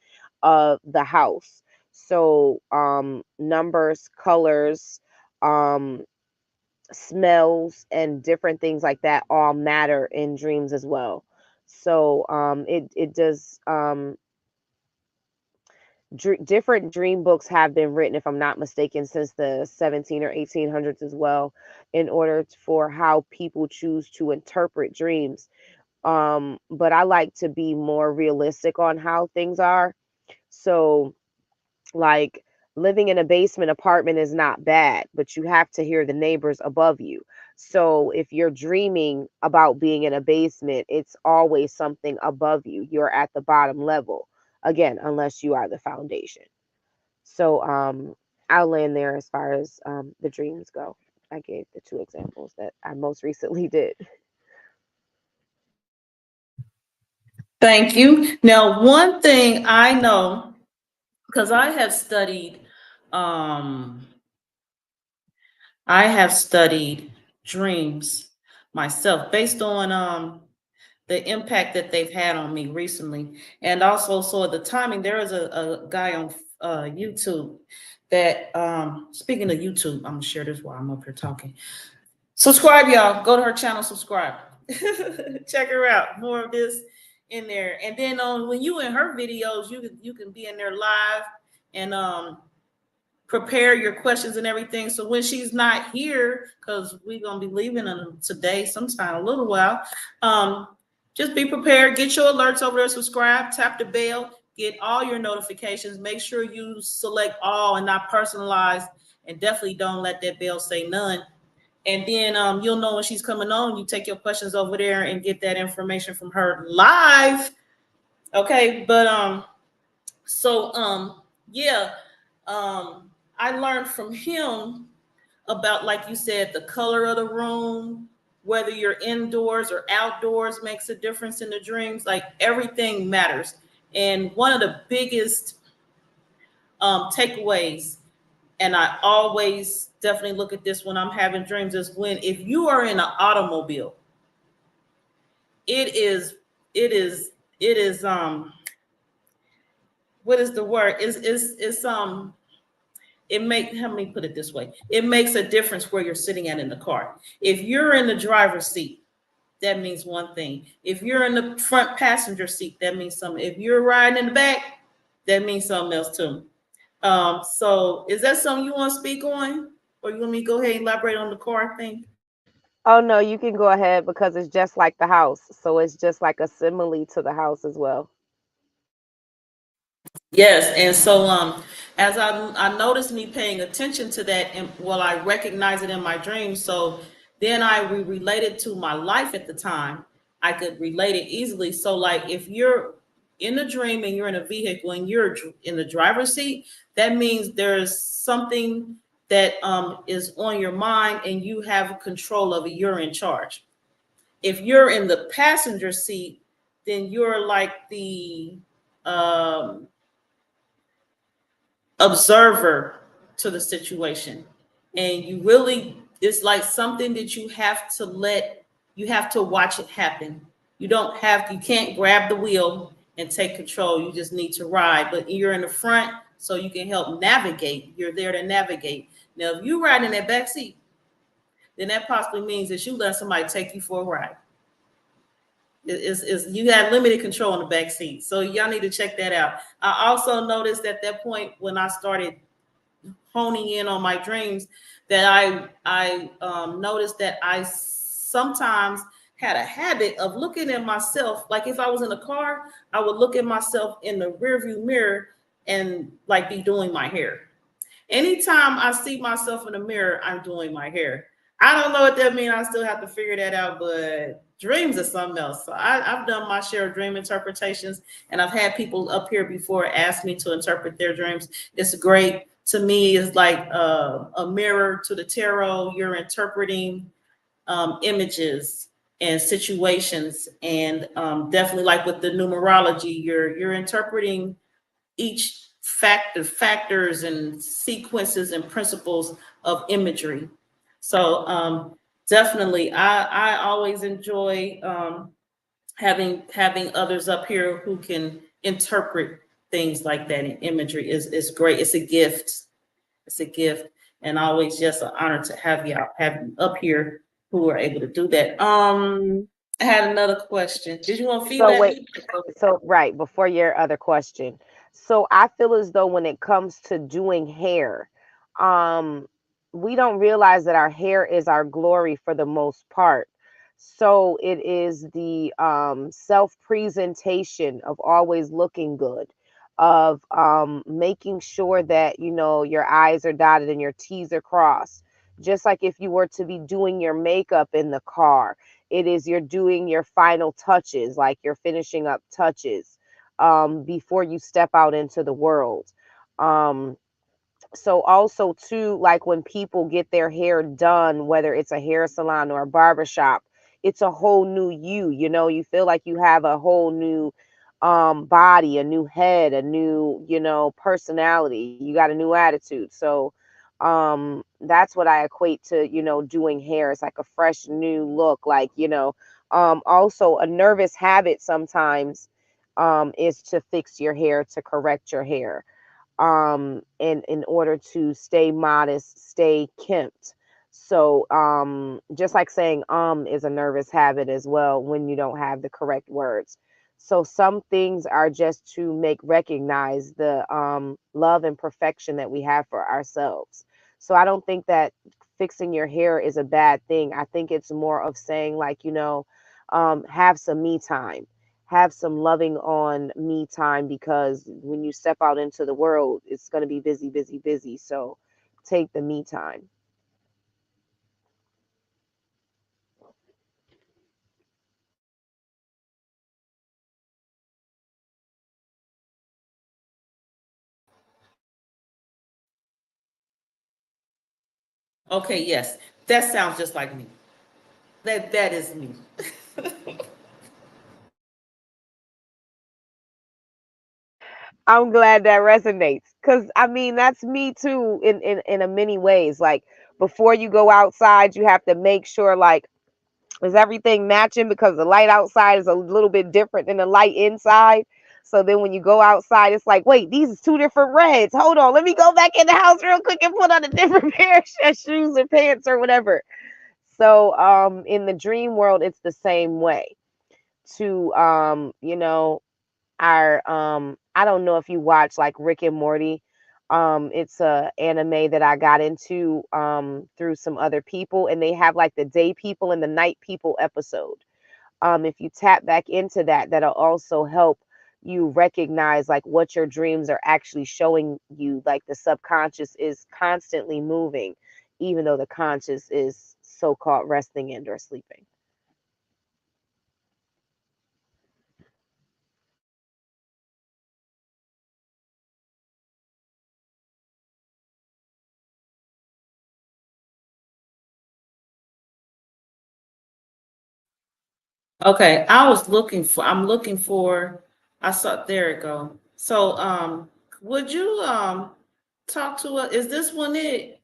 [SPEAKER 2] of the house. So numbers, colors, um smells, and different things like that all matter in dreams as well. So it does different dream books have been written, if I'm not mistaken, since the 17 or 1800s as well, in order for how people choose to interpret dreams. But I like to be more realistic on how things are. So, like, living in a basement apartment is not bad, but you have to hear the neighbors above you. So if you're dreaming about being in a basement, it's always something above you. You're at the bottom level. Again, unless you are the foundation. So I'll land there as far as the dreams go. I gave the two examples that I most recently did.
[SPEAKER 1] Thank you. Now, one thing I know, because um, I have studied dreams myself based on the impact that they've had on me recently. And also, so the timing, there is a guy on YouTube that, speaking of YouTube, I'm gonna share this while I'm up here talking. Subscribe, y'all. Go to her channel, subscribe. Check her out. More of this. in there. And then when you in her videos, you can be in there live and prepare your questions and everything. So when she's not here, because we're gonna be leaving today, sometime, a little while, just be prepared. Get your alerts over there, subscribe, tap the bell, get all your notifications. Make sure you select all and not personalized, and definitely don't let that bell say none. And then you'll know when she's coming on. You take your questions over there and get that information from her live. Okay, but yeah, I learned from him about, like you said, the color of the room, whether you're indoors or outdoors makes a difference in the dreams. Like, everything matters. And one of the biggest takeaways, and I always definitely look at this when I'm having dreams, is if you are in an automobile, it is what is the word? Let me put it this way. It makes a difference where you're sitting at in the car. If you're in the driver's seat, that means one thing. If you're in the front passenger seat, that means something. If you're riding in the back, that means something else too. So is that something you want to speak on? Or you want me to go ahead and elaborate on the car thing?
[SPEAKER 2] Oh no, you can go ahead, because it's just like the house. So it's just like a simile to the house as well.
[SPEAKER 1] Yes, and so as I noticed me paying attention to that, and I recognize it in my dreams. So then I related to my life at the time. I could relate it easily. So like, if you're in a dream and you're in a vehicle and you're in the driver's seat, that means there's something that is on your mind and you have control of it. You're in charge. If you're in the passenger seat, then you're like the observer to the situation, and it's like something that you have to watch it happen. You can't grab the wheel and take control. You just need to ride, but you're in the front, so you can help navigate. You're there to navigate. Now, if you ride in that back seat, then that possibly means that you let somebody take you for a ride. You have limited control in the back seat. So y'all need to check that out. I also noticed at that point, when I started honing in on my dreams, that I noticed that I sometimes had a habit of looking at myself. Like, if I was in a car, I would look at myself in the rearview mirror and like be doing my hair. Anytime I see myself in the mirror, I'm doing my hair. I don't know what that means. I still have to figure that out, but dreams are something else. So I've done my share of dream interpretations, and I've had people up here before ask me to interpret their dreams. It's great. To me, it's like a mirror to the tarot. You're interpreting images and situations, and definitely, like with the numerology, you're interpreting each factors and sequences and principles of imagery. So definitely, I always enjoy having others up here who can interpret things like that in imagery. Is great. It's a gift. It's a gift, and always just an honor to have you up here who are able to do that. I had another question. Did you want feedback?
[SPEAKER 2] So wait, so right before your other question. So I feel as though when it comes to doing hair, we don't realize that our hair is our glory for the most part. So it is the self-presentation of always looking good, of making sure that, you know, your I's are dotted and your T's are crossed. Just like if you were to be doing your makeup in the car, you're doing your final touches, like you're finishing up touches before you step out into the world. So also too, like when people get their hair done, whether it's a hair salon or a barbershop, it's a whole new you know, you feel like you have a whole new body, a new head, a new, you know, personality. You got a new attitude. So that's what I equate to, you know, doing hair. It's like a fresh new look, like, you know. Also a nervous habit sometimes is to fix your hair, to correct your hair, in order to stay modest, stay kempt. So just like saying is a nervous habit as well when you don't have the correct words. So some things are just to recognize the love and perfection that we have for ourselves. So I don't think that fixing your hair is a bad thing. I think it's more of saying, like, have some me time, have some loving on me time, because when you step out into the world, it's going to be busy, busy, busy. So take the me time.
[SPEAKER 1] Okay, yes, that sounds just like me. That is me.
[SPEAKER 2] I'm glad that resonates, because I mean that's me too in a many ways. Like, before you go outside, you have to make sure, like, is everything matching, because the light outside is a little bit different than the light inside. So then when you go outside, it's like, wait, these are two different reds. Hold on, let me go back in the house real quick and put on a different pair of shoes or pants or whatever. So in the dream world, it's the same way. To our I don't know if you watch like Rick and Morty. It's a anime that I got into through some other people, and they have like the day people and the night people episode. If you tap back into that, that'll also help you recognize like what your dreams are actually showing you. Like, the subconscious is constantly moving, even though the conscious is so-called resting and or sleeping.
[SPEAKER 1] Okay, I'm looking for, I saw, there it go. So, would you, talk to us? Is this one it?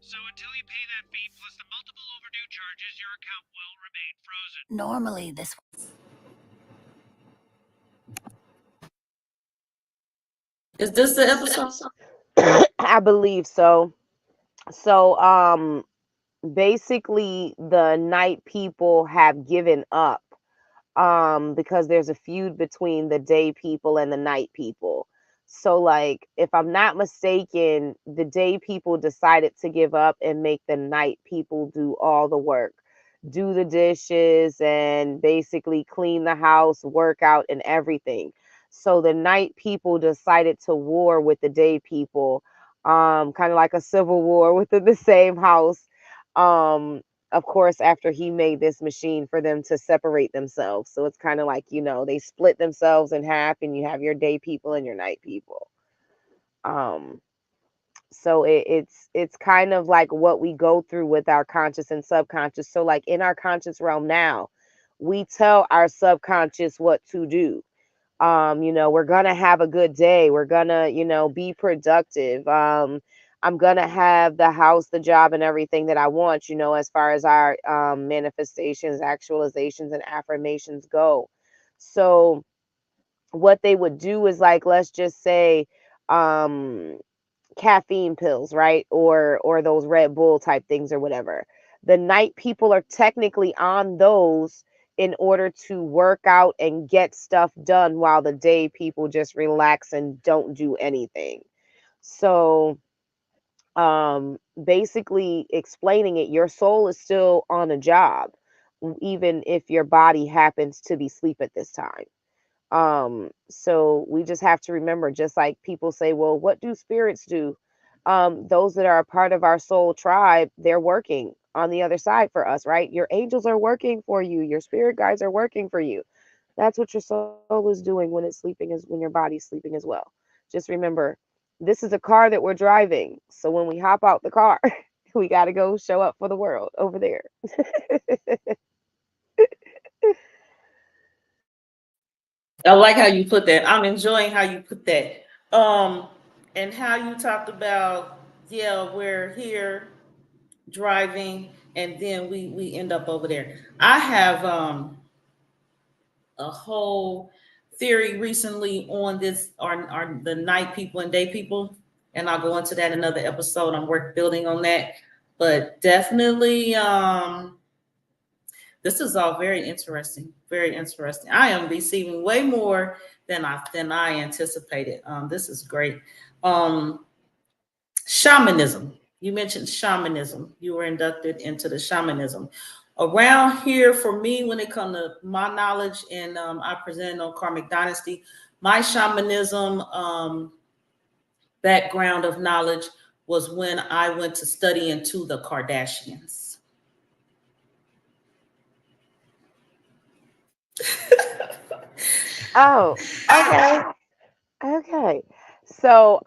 [SPEAKER 4] So until you pay that fee plus the multiple overdue charges, your account will remain frozen. Normally, this.
[SPEAKER 1] Is this the episode?
[SPEAKER 2] I believe so. So basically the night people have given up because there's a feud between the day people and the night people. So, like, if I'm not mistaken, the day people decided to give up and make the night people do all the work, do the dishes, and basically clean the house, work out, and everything. So the night people decided to war with the day people, kind of like a civil war within the same house. Um, of course, after he made this machine for them to separate themselves. So it's kind of like, they split themselves in half, and you have your day people and your night people. Um, so it's kind of like what we go through with our conscious and subconscious. So, like, in our conscious realm now, we tell our subconscious what to do. We're gonna have a good day, we're gonna, be productive. I'm gonna have the house, the job, and everything that I want, as far as our manifestations, actualizations, and affirmations go. So what they would do is, like, let's just say um caffeine pills, right? Or those Red Bull type things or whatever. The night people are technically on those in order to work out and get stuff done, while the day people just relax and don't do anything. So basically explaining it, your soul is still on a job, even if your body happens to be asleep at this time. So we just have to remember, just like people say, well, what do spirits do? Those that are a part of our soul tribe, they're working on the other side for us, right? Your angels are working for you, your spirit guides are working for you. That's what your soul is doing when it's sleeping, is when your body's sleeping as well. Just remember, this is a car that we're driving. So when we hop out the car, we got to go show up for the world over there.
[SPEAKER 1] I like how you put that. I'm enjoying how you put that. And how you talked about, yeah, we're here driving, and then we end up over there. I have a whole theory recently on this, are the night people and day people, and I'll go into that in another episode. I'm building on that, but definitely This is all very interesting. Very interesting. I am receiving way more than I anticipated. This is great. Shamanism. You mentioned shamanism. You were inducted into the shamanism. Around here, for me, when it comes to my knowledge, and I present on Karmic Dynasty, my shamanism background of knowledge was when I went to study into the Kardashians.
[SPEAKER 2] Oh, okay. Okay. So,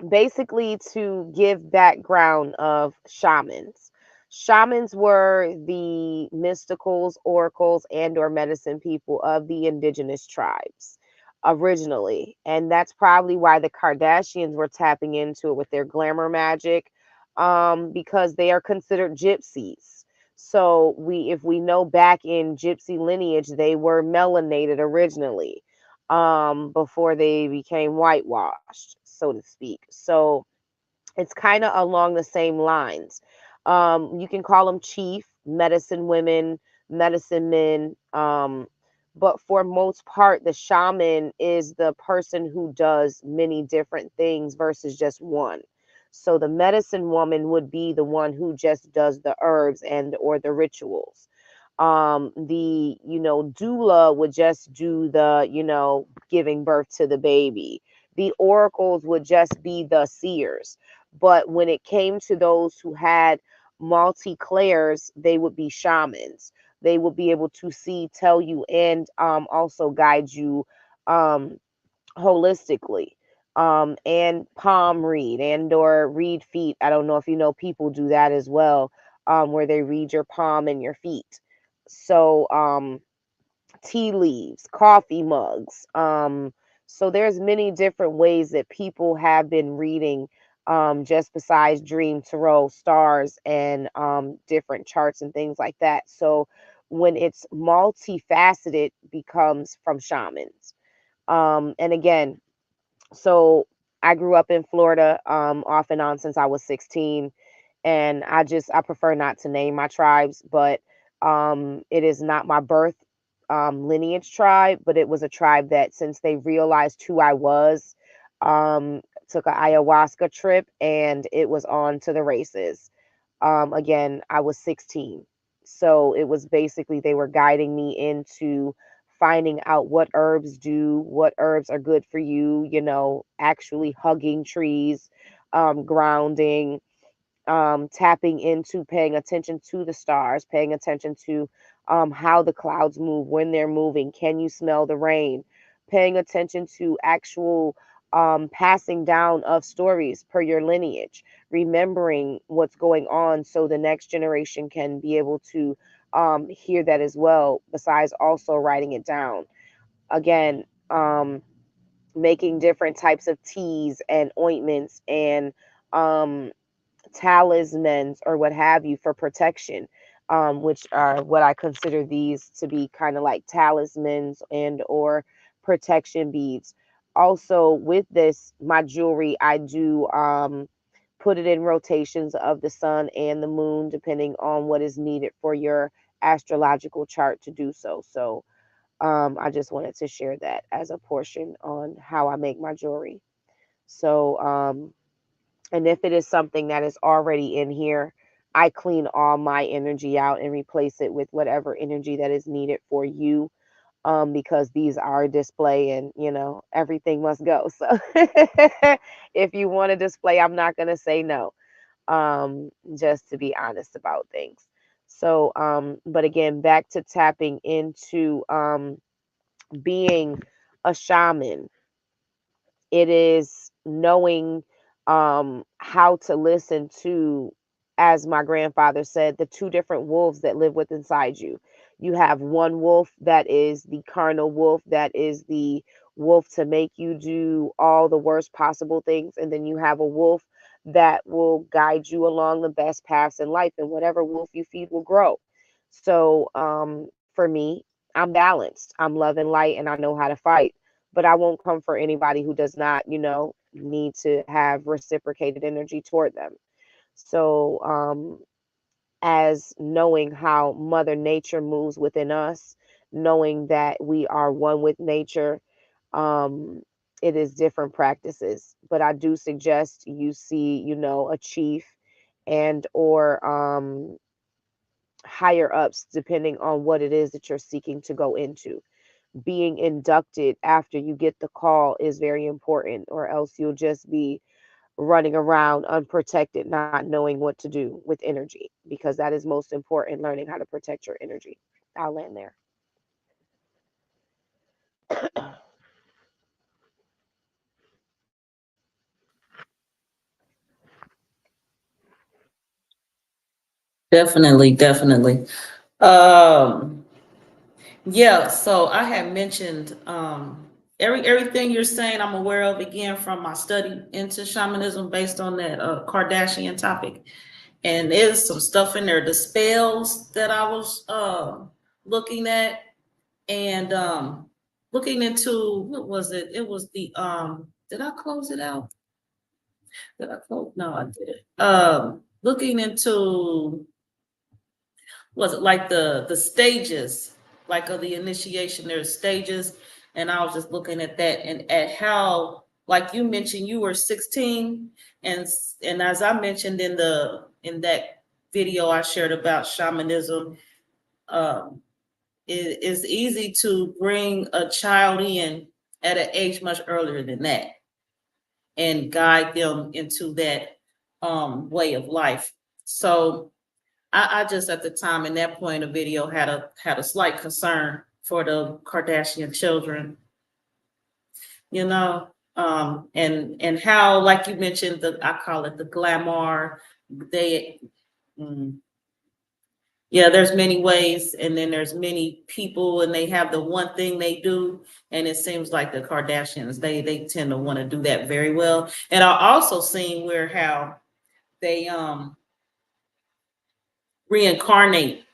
[SPEAKER 2] basically to give background of shamans. Shamans were the mysticals, oracles, and or medicine people of the indigenous tribes originally. And that's probably why the Kardashians were tapping into it with their glamour magic, because they are considered gypsies. So if we know back in gypsy lineage, they were melanated originally, before they became whitewashed, so to speak. So it's kind of along the same lines. You can call them chief, medicine women, medicine men. But for most part, the shaman is the person who does many different things versus just one. So the medicine woman would be the one who just does the herbs and or the rituals. The doula would just do the giving birth to the baby. The oracles would just be the seers. But when it came to those who had multi-clairs, they would be shamans. They would be able to see, tell you, and also guide you holistically. And palm read and or read feet. I don't know if you know, people do that as well, where they read your palm and your feet. So tea leaves, coffee mugs. So there's many different ways that people have been reading, just besides dream, tarot, stars, and different charts and things like that. So when it's multifaceted, becomes from shamans. And again, so I grew up in Florida, off and on since I was 16, and I prefer not to name my tribes, but it is not my birth lineage tribe, but it was a tribe that, since they realized who I was, took an ayahuasca trip, and it was on to the races. Again, I was 16, so it was basically they were guiding me into finding out what herbs do, what herbs are good for you, actually hugging trees, grounding, tapping into paying attention to the stars, paying attention to how the clouds move, when they're moving. Can you smell the rain? Paying attention to actual passing down of stories per your lineage, remembering what's going on so the next generation can be able to hear that as well, besides also writing it down. Again, making different types of teas and ointments and talismans or what have you for protection, which are what I consider these to be, kind of like talismans and or protection beads. Also with this, my jewelry, I do put it in rotations of the sun and the moon, depending on what is needed for your astrological chart to do so. So I just wanted to share that as a portion on how I make my jewelry. So and if it is something that is already in here, I clean all my energy out and replace it with whatever energy that is needed for you. Because these are a display, and everything must go. So if you want to display, I'm not going to say no. Just to be honest about things. So, but again, back to tapping into being a shaman. It is knowing how to listen to, as my grandfather said, the two different wolves that live within inside you. You have one wolf that is the carnal wolf, that is the wolf to make you do all the worst possible things. And then you have a wolf that will guide you along the best paths in life, and whatever wolf you feed will grow. So for me, I'm balanced. I'm love and light, and I know how to fight, but I won't come for anybody who does not, need to have reciprocated energy toward them. So as knowing how Mother Nature moves within us, knowing that we are one with nature. Um, it is different practices, but I do suggest you see, a chief and or higher ups, depending on what it is that you're seeking to go into. Being inducted after you get the call is very important, or else you'll just be running around unprotected, not knowing what to do with energy, because that is most important, learning how to protect your energy. I'll land there.
[SPEAKER 1] Definitely, definitely. Um, yeah, so I had mentioned everything you're saying I'm aware of again from my study into shamanism based on that Kardashian topic. And there's some stuff in there, the spells that I was looking at and looking into what was it? It was the did I close it out? Did I close? No, I didn't. Looking into was it like the stages, like of the initiation, there's stages, and I was just looking at that and at how, like you mentioned, you were 16, and as I mentioned in that video I shared about shamanism, um, it is easy to bring a child in at an age much earlier than that and guide them into that way of life. So I just at the time in that point of video had a slight concern for the Kardashian children, you know, and how, like you mentioned, I call it the glamour. They, mm, yeah, there's many ways, and then there's many people, and they have the one thing they do, and it seems like the Kardashians they tend to want to do that very well. And I also seen where how they reincarnate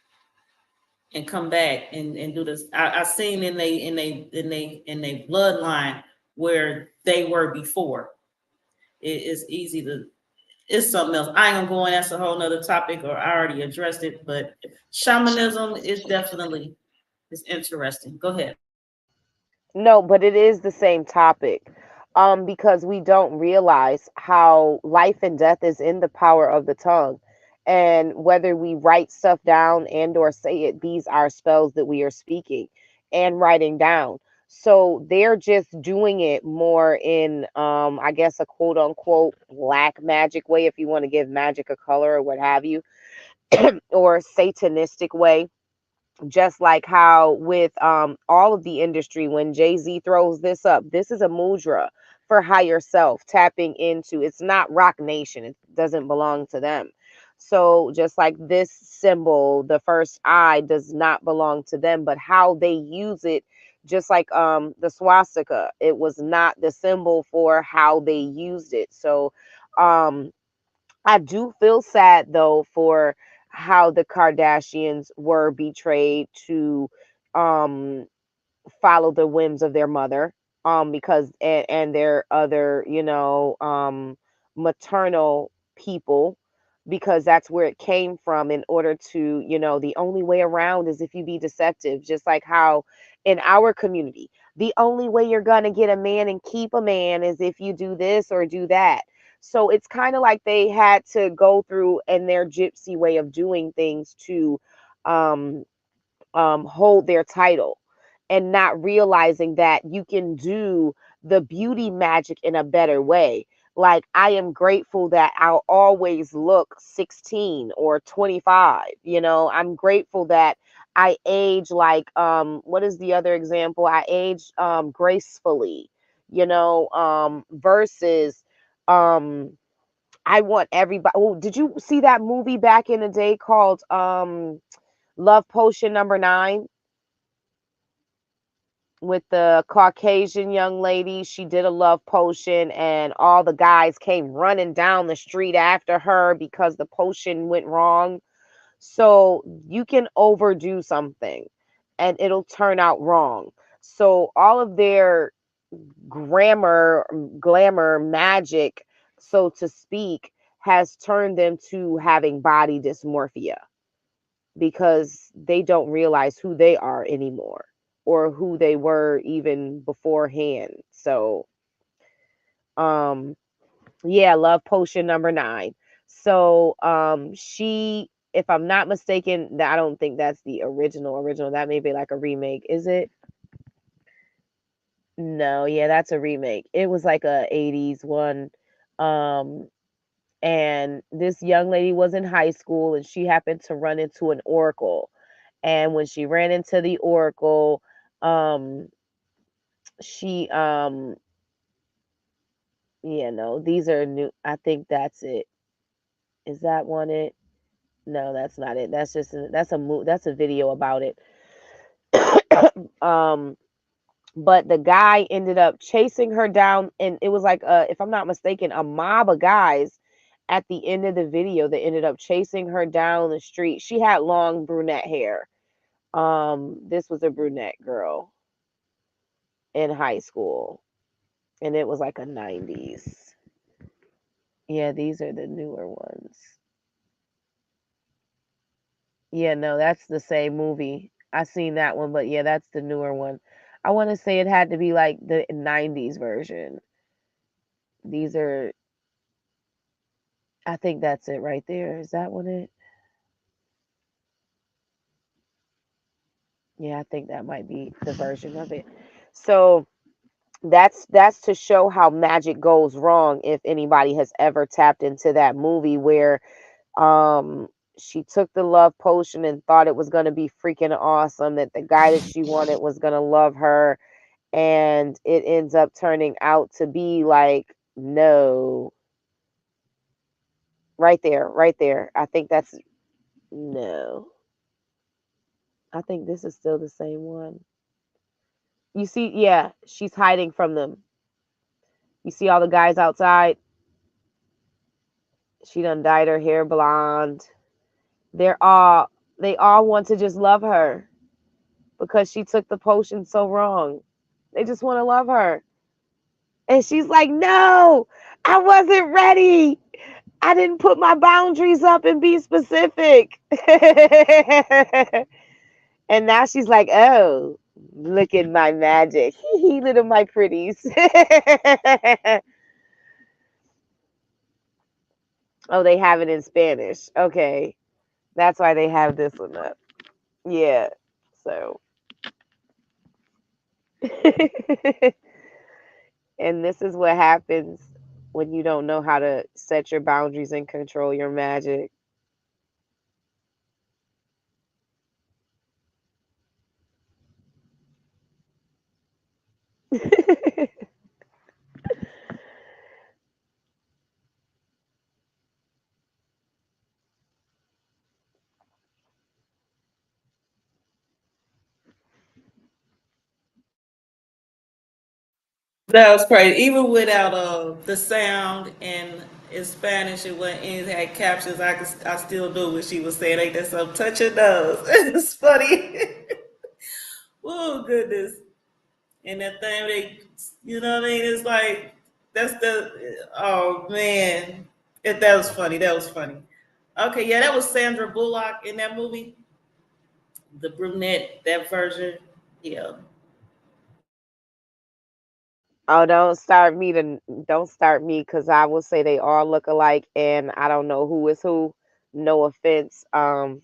[SPEAKER 1] and come back and do this. I seen in they bloodline where they were before. It's easy to it's something else. I ain't gonna go on, that's a whole nother topic, or I already addressed it, but shamanism is definitely is interesting. Go ahead.
[SPEAKER 2] No, but it is the same topic. Because we don't realize how life and death is in the power of the tongue. And whether we write stuff down and or say it, these are spells that we are speaking and writing down. So they're just doing it more in I guess a quote unquote black magic way, if you want to give magic a color or what have you, or satanistic way, just like how with all of the industry, when Jay-Z throws this up, this is a mudra for higher self tapping into. It's not Rock Nation, it doesn't belong to them. So just like this symbol, the first eye does not belong to them, but how they use it, just like the swastika, it was not the symbol for how they used it. So um I do feel sad though for how the Kardashians were betrayed to um follow the whims of their mother, because and their other, maternal people, because that's where it came from. In order to, the only way around is if you be deceptive, just like how in our community the only way you're gonna get a man and keep a man is if you do this or do that. So it's kind of like they had to go through in their gypsy way of doing things to um hold their title, and not realizing that you can do the beauty magic in a better way. Like, I am grateful that I'll always look 16 or 25. I'm grateful that I age like, what is the other example? I age gracefully, versus I want everybody. Oh, did you see that movie back in the day called Love Potion #9, with the Caucasian young lady? She did a love potion, and all the guys came running down the street after her because the potion went wrong. So you can overdo something and it'll turn out wrong. So all of their glamour, magic, so to speak, has turned them to having body dysmorphia. because they don't realize who they are anymore or who they were even beforehand. So, yeah, love potion number 9. So, she, if I'm not mistaken, I don't think that's the original. That may be like a remake. Is it? No, yeah, that's a remake. It was like a 80s one. Um, and this young lady was in high school and she happened to run into an oracle. And when she ran into the oracle, she yeah, no, these are new. I think that's it. Is that one it? No, that's not it. That's just that's a video about it. um but the guy ended up chasing her down, and it was like if I'm not mistaken, a mob of guys at the end of the video that ended up chasing her down the street. She had long brunette hair. This was a brunette girl in high school, and it was like a 90s. Yeah, these are the newer ones. Yeah, no, that's the same movie. I seen that one, but yeah, that's the newer one. I want to say it had to be like the 90s version. These are, I think that's it right there. Is that one it? Yeah, I think that might be the version of it. So that's to show how magic goes wrong. If anybody has ever tapped into that movie where um she took the love potion and thought it was going to be freaking awesome, that the guy that she wanted was going to love her, and it ends up turning out to be like, no. Right there, right there. I think that's, no. I think this is still the same one. You see, yeah, she's hiding from them. You see all the guys outside? She done dyed her hair blonde. They're all, they all want to just love her because she took the potion so wrong. They just want to love her. And she's like, no, I wasn't ready. I didn't put my boundaries up and be specific. And now she's like, oh, look at my magic. Look at my pretties. Oh, they have it in Spanish. Okay. That's why they have this one up. Yeah. So. And this is what happens when you don't know how to set your boundaries and control your magic.
[SPEAKER 1] That was crazy. Even without the sound and in Spanish, it had captions. I still knew what she was saying. Ain't that some touch your nose? It's funny. Oh goodness. And that thing, you know what I mean? It's like that's the, oh man, that was funny. That was funny. Okay, yeah, that was Sandra Bullock in that movie, the brunette, that version. Yeah.
[SPEAKER 2] Oh, don't start me because I will say they all look alike and I don't know who is who. No offense.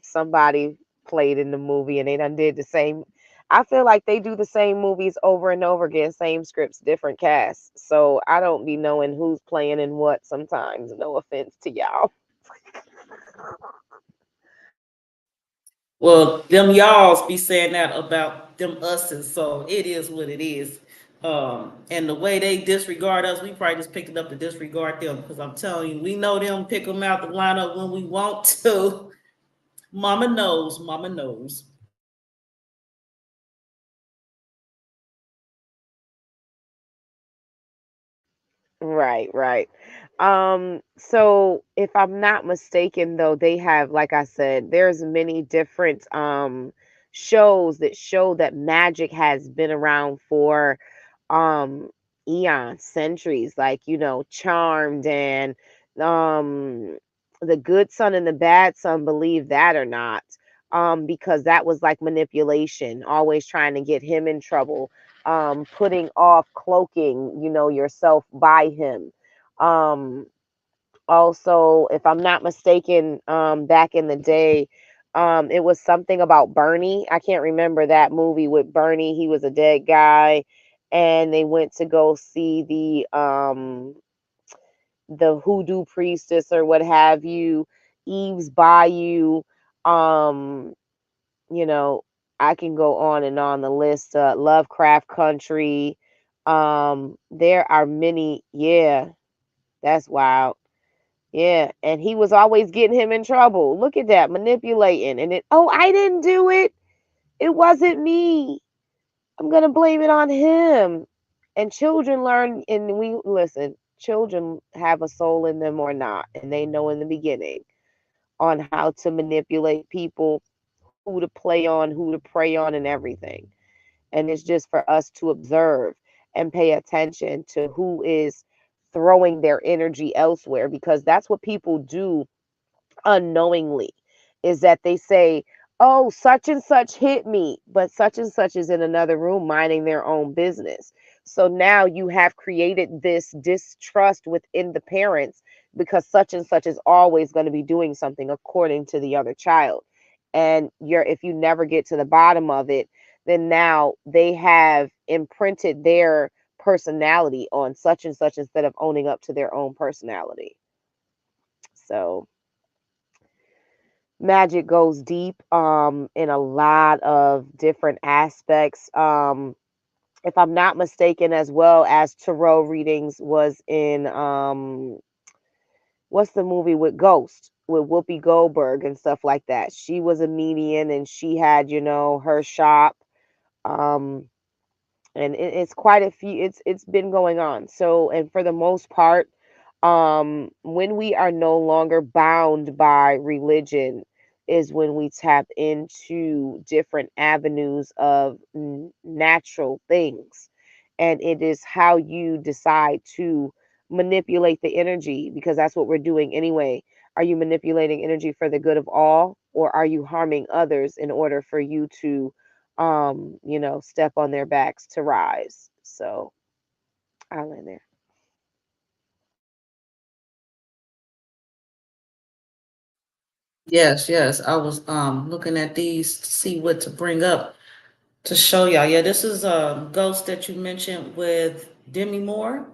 [SPEAKER 2] Somebody played in the movie and they done did the same. I feel like they do the same movies over and over again, same scripts, different casts. So I don't be knowing who's playing and what sometimes. No offense to y'all.
[SPEAKER 1] Well, them y'alls be saying that about them us's, so it is what it is. And the way they disregard us, we probably just picked it up to disregard them because I'm telling you, we know them, pick them out the lineup when we want to. Mama knows, mama knows.
[SPEAKER 2] Right, right. So if I'm not mistaken though, they have, like I said, there's many different shows that show that magic has been around for um eons, centuries, like, Charmed and um the good son and the bad son, believe that or not. because that was like manipulation, always trying to get him in trouble, putting off, cloaking, you know, yourself by him. Also, if I'm not mistaken, back in the day, it was something about Bernie. I can't remember that movie with Bernie. He was a dead guy, and they went to go see the hoodoo priestess or what have you, Eve's Bayou. Um, you know, I can go on and on the list. Lovecraft Country. There are many. Yeah, that's wild. Yeah, and he was always getting him in trouble. Look at that, manipulating. And it, oh, I didn't do it. It wasn't me. I'm going to blame it on him. And children learn, and we listen, children have a soul in them or not, and they know in the beginning on how to manipulate people, who to play on, who to prey on, and everything. And it's just for us to observe and pay attention to who is throwing their energy elsewhere, because that's what people do unknowingly, is that they say, oh, such and such hit me, but such and such is in another room minding their own business. So now you have created this distrust within the parents, because such and such is always going to be doing something according to the other child. And if you never get to the bottom of it, then now they have imprinted their personality on such and such instead of owning up to their own personality. So magic goes deep in a lot of different aspects. If I'm not mistaken, as well as tarot readings was in what's the movie with Ghost with Whoopi Goldberg and stuff like that. She was a medium and she had, you know, her shop. Um and it's quite a few, it's been going on. So, and for the most part, when we are no longer bound by religion is when we tap into different avenues of natural things, and it is how you decide to manipulate the energy, because that's what we're doing anyway. Are you manipulating energy for the good of all, or are you harming others in order for you to you know, step on their backs to rise? So I'll end there.
[SPEAKER 1] Yes, yes. I was looking at these to see what to bring up to show y'all. Yeah, this is a ghost that you mentioned with Demi Moore,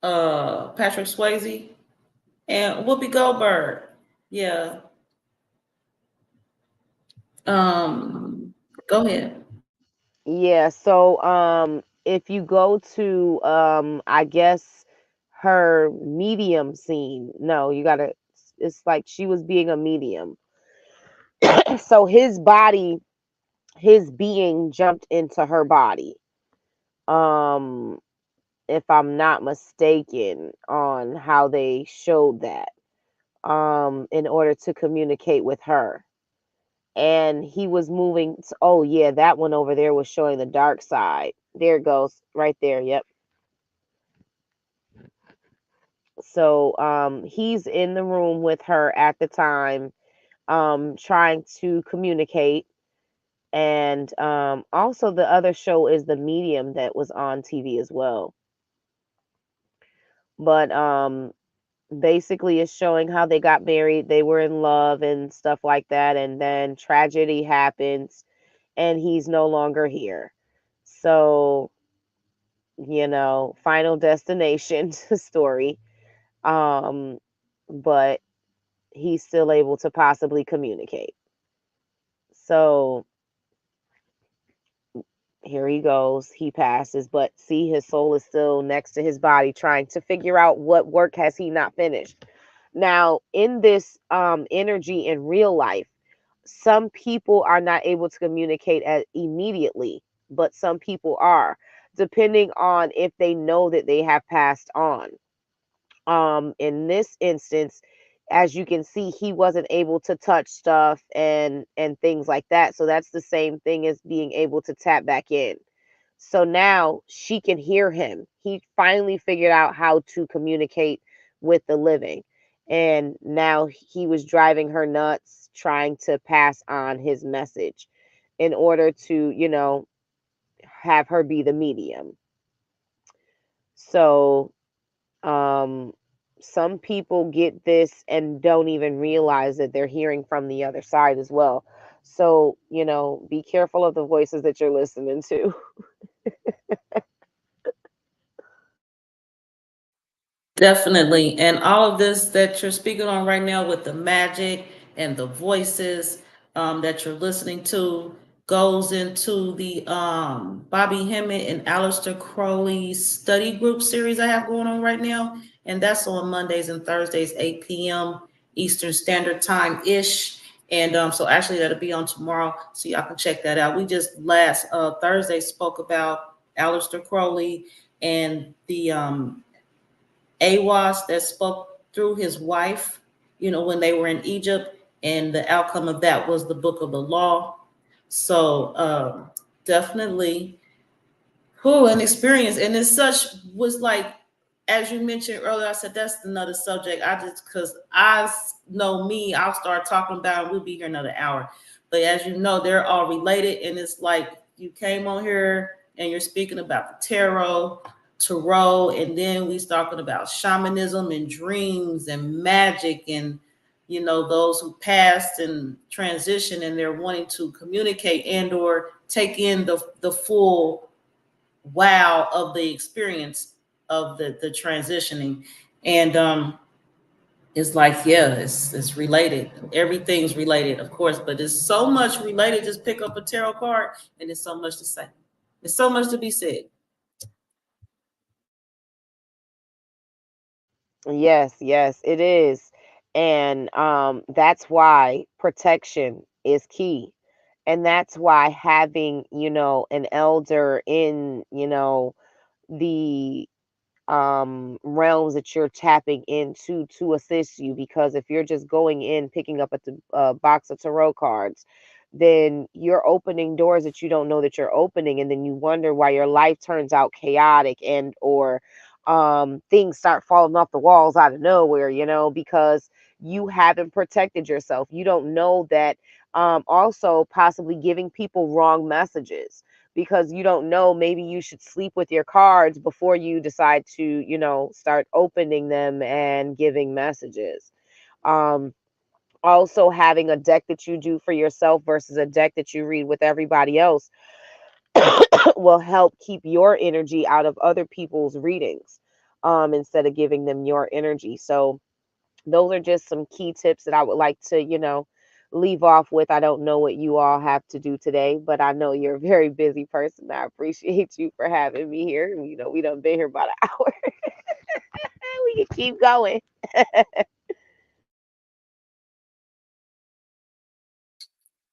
[SPEAKER 1] Patrick Swayze, and Whoopi Goldberg. Yeah. Go ahead.
[SPEAKER 2] Yeah, so if you go to I guess her medium scene, no, you gotta, it's like she was being a medium. So his body, his being jumped into her body. Um, if I'm not mistaken on how they showed that, in order to communicate with her. And he was moving. Oh, yeah, that one over there was showing the dark side. There it goes, right there. Yep. So he's in the room with her at the time, trying to communicate. And also the other show is The Medium that was on TV as well. But basically it's showing how they got married, they were in love and stuff like that, and then tragedy happens and he's no longer here. So, you know, Final Destination story. Um, but he's still able to possibly communicate. So here he goes. He passes, but see, his soul is still next to his body, trying to figure out what work has he not finished. Now, in this energy in real life, some people are not able to communicate immediately, but some people are, depending on if they know that they have passed on. In this instance, as you can see, he wasn't able to touch stuff and things like that. So that's the same thing as being able to tap back in. So now she can hear him. He finally figured out how to communicate with the living. And now he was driving her nuts trying to pass on his message in order to, have her be the medium. So, some people get this and don't even realize that they're hearing from the other side as well. So, be careful of the voices that you're listening to.
[SPEAKER 1] Definitely. And all of this that you're speaking on right now with the magic and the voices that you're listening to goes into the Bobby Hemmett and Aleister Crowley study group series I have going on right now. And that's on Mondays and Thursdays, 8 p.m. Eastern Standard Time-ish. And so actually that'll be on tomorrow, so y'all can check that out. We just last Thursday spoke about Aleister Crowley and the Awas that spoke through his wife, when they were in Egypt, and the outcome of that was the book of the law. So definitely, an experience, and it's such was like, as you mentioned earlier, I said that's another subject. Because I know me, I'll start talking about, and we'll be here another hour. But as you know, they're all related, and it's like you came on here and you're speaking about the tarot, and then we talking about shamanism and dreams and magic, and those who passed and transition, and they're wanting to communicate and or take in the full wow of the experience of the transitioning. And it's like, yeah, it's related. Everything's related, of course, but it's so much related. Just pick up a tarot card and there's so much to say. There's so much to be said.
[SPEAKER 2] Yes, yes, it is. And that's why protection is key. And that's why having, an elder in, the realms that you're tapping into to assist you, because if you're just going in picking up a box of tarot cards, then you're opening doors that you don't know that you're opening, and then you wonder why your life turns out chaotic, and or things start falling off the walls out of nowhere, because you haven't protected yourself. You don't know that. Also possibly giving people wrong messages, because you don't know, maybe you should sleep with your cards before you decide to, start opening them and giving messages. Um, Also having a deck that you do for yourself versus a deck that you read with everybody else will help keep your energy out of other people's readings, instead of giving them your energy. So those are just some key tips that I would like to, leave off with. I don't know what you all have to do today, but I know you're a very busy person. I appreciate you for having me here. We done been here about an hour. We can keep going.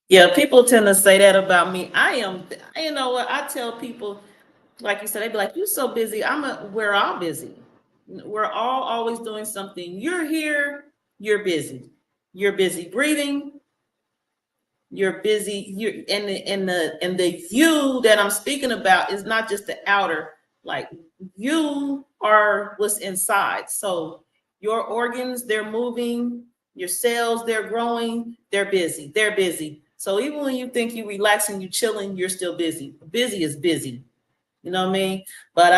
[SPEAKER 1] Yeah, people tend to say that about me. I am, you know what? I tell people, like you said, they be like, "You're so busy." We're all busy. We're all always doing something. You're here, you're busy. You're busy breathing. You're busy. You're and the you that I'm speaking about is not just the outer. Like, you are what's inside. So your organs, they're moving. Your cells, they're growing. They're busy. They're busy. So even when you think you're relaxing, you're chilling, you're still busy. Busy is busy. You know what I mean? But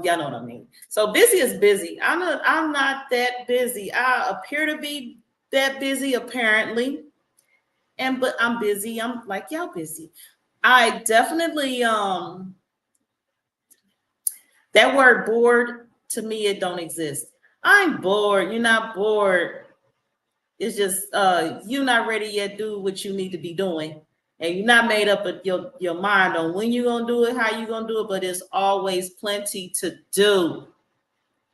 [SPEAKER 1] y'all know what I mean. So busy is busy. I'm not that busy. I appear to be that busy, apparently. But I'm busy. I'm like, y'all busy. I definitely that word bored, to me, it don't exist. I'm bored. You're not bored. It's just you're not ready yet. Do what you need to be doing, and you're not made up of your mind on when you're gonna do it, how you're gonna do it. But it's always plenty to do,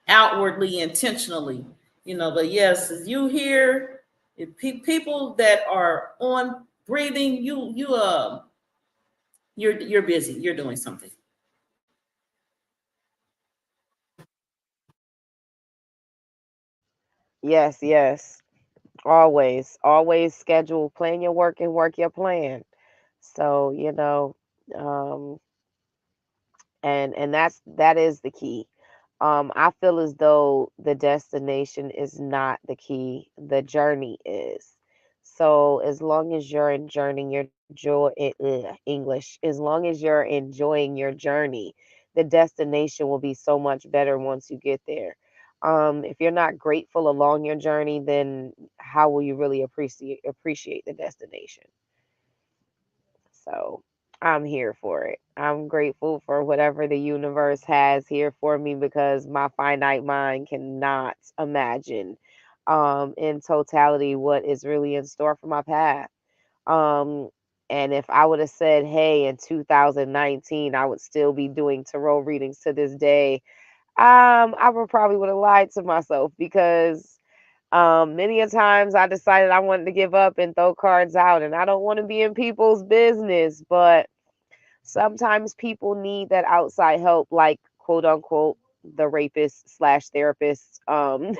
[SPEAKER 1] outwardly, intentionally. But yes, you hear people that are on breathing, you're busy. You're doing something.
[SPEAKER 2] Yes, yes. Always schedule, plan your work and work your plan. So, um, and that is the key. I feel as though the destination is not the key, the journey is. So as long as you're enjoying your English, as long as you're enjoying your journey, the destination will be so much better once you get there. If you're not grateful along your journey, then how will you really appreciate the destination? So I'm here for it. I'm grateful for whatever the universe has here for me because my finite mind cannot imagine in totality what is really in store for my path. Um, and if I would have said, hey, in 2019, I would still be doing tarot readings to this day, I would probably would have lied to myself because many a times I decided I wanted to give up and throw cards out, and I don't want to be in people's business, but sometimes people need that outside help, like quote unquote the rapist slash therapist, and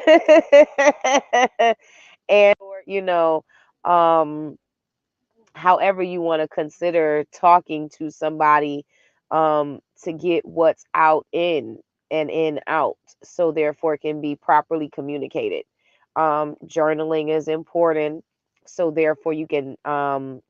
[SPEAKER 2] or um however you want to consider talking to somebody to get what's out in and in out, so therefore it can be properly communicated. Journaling is important, so therefore you can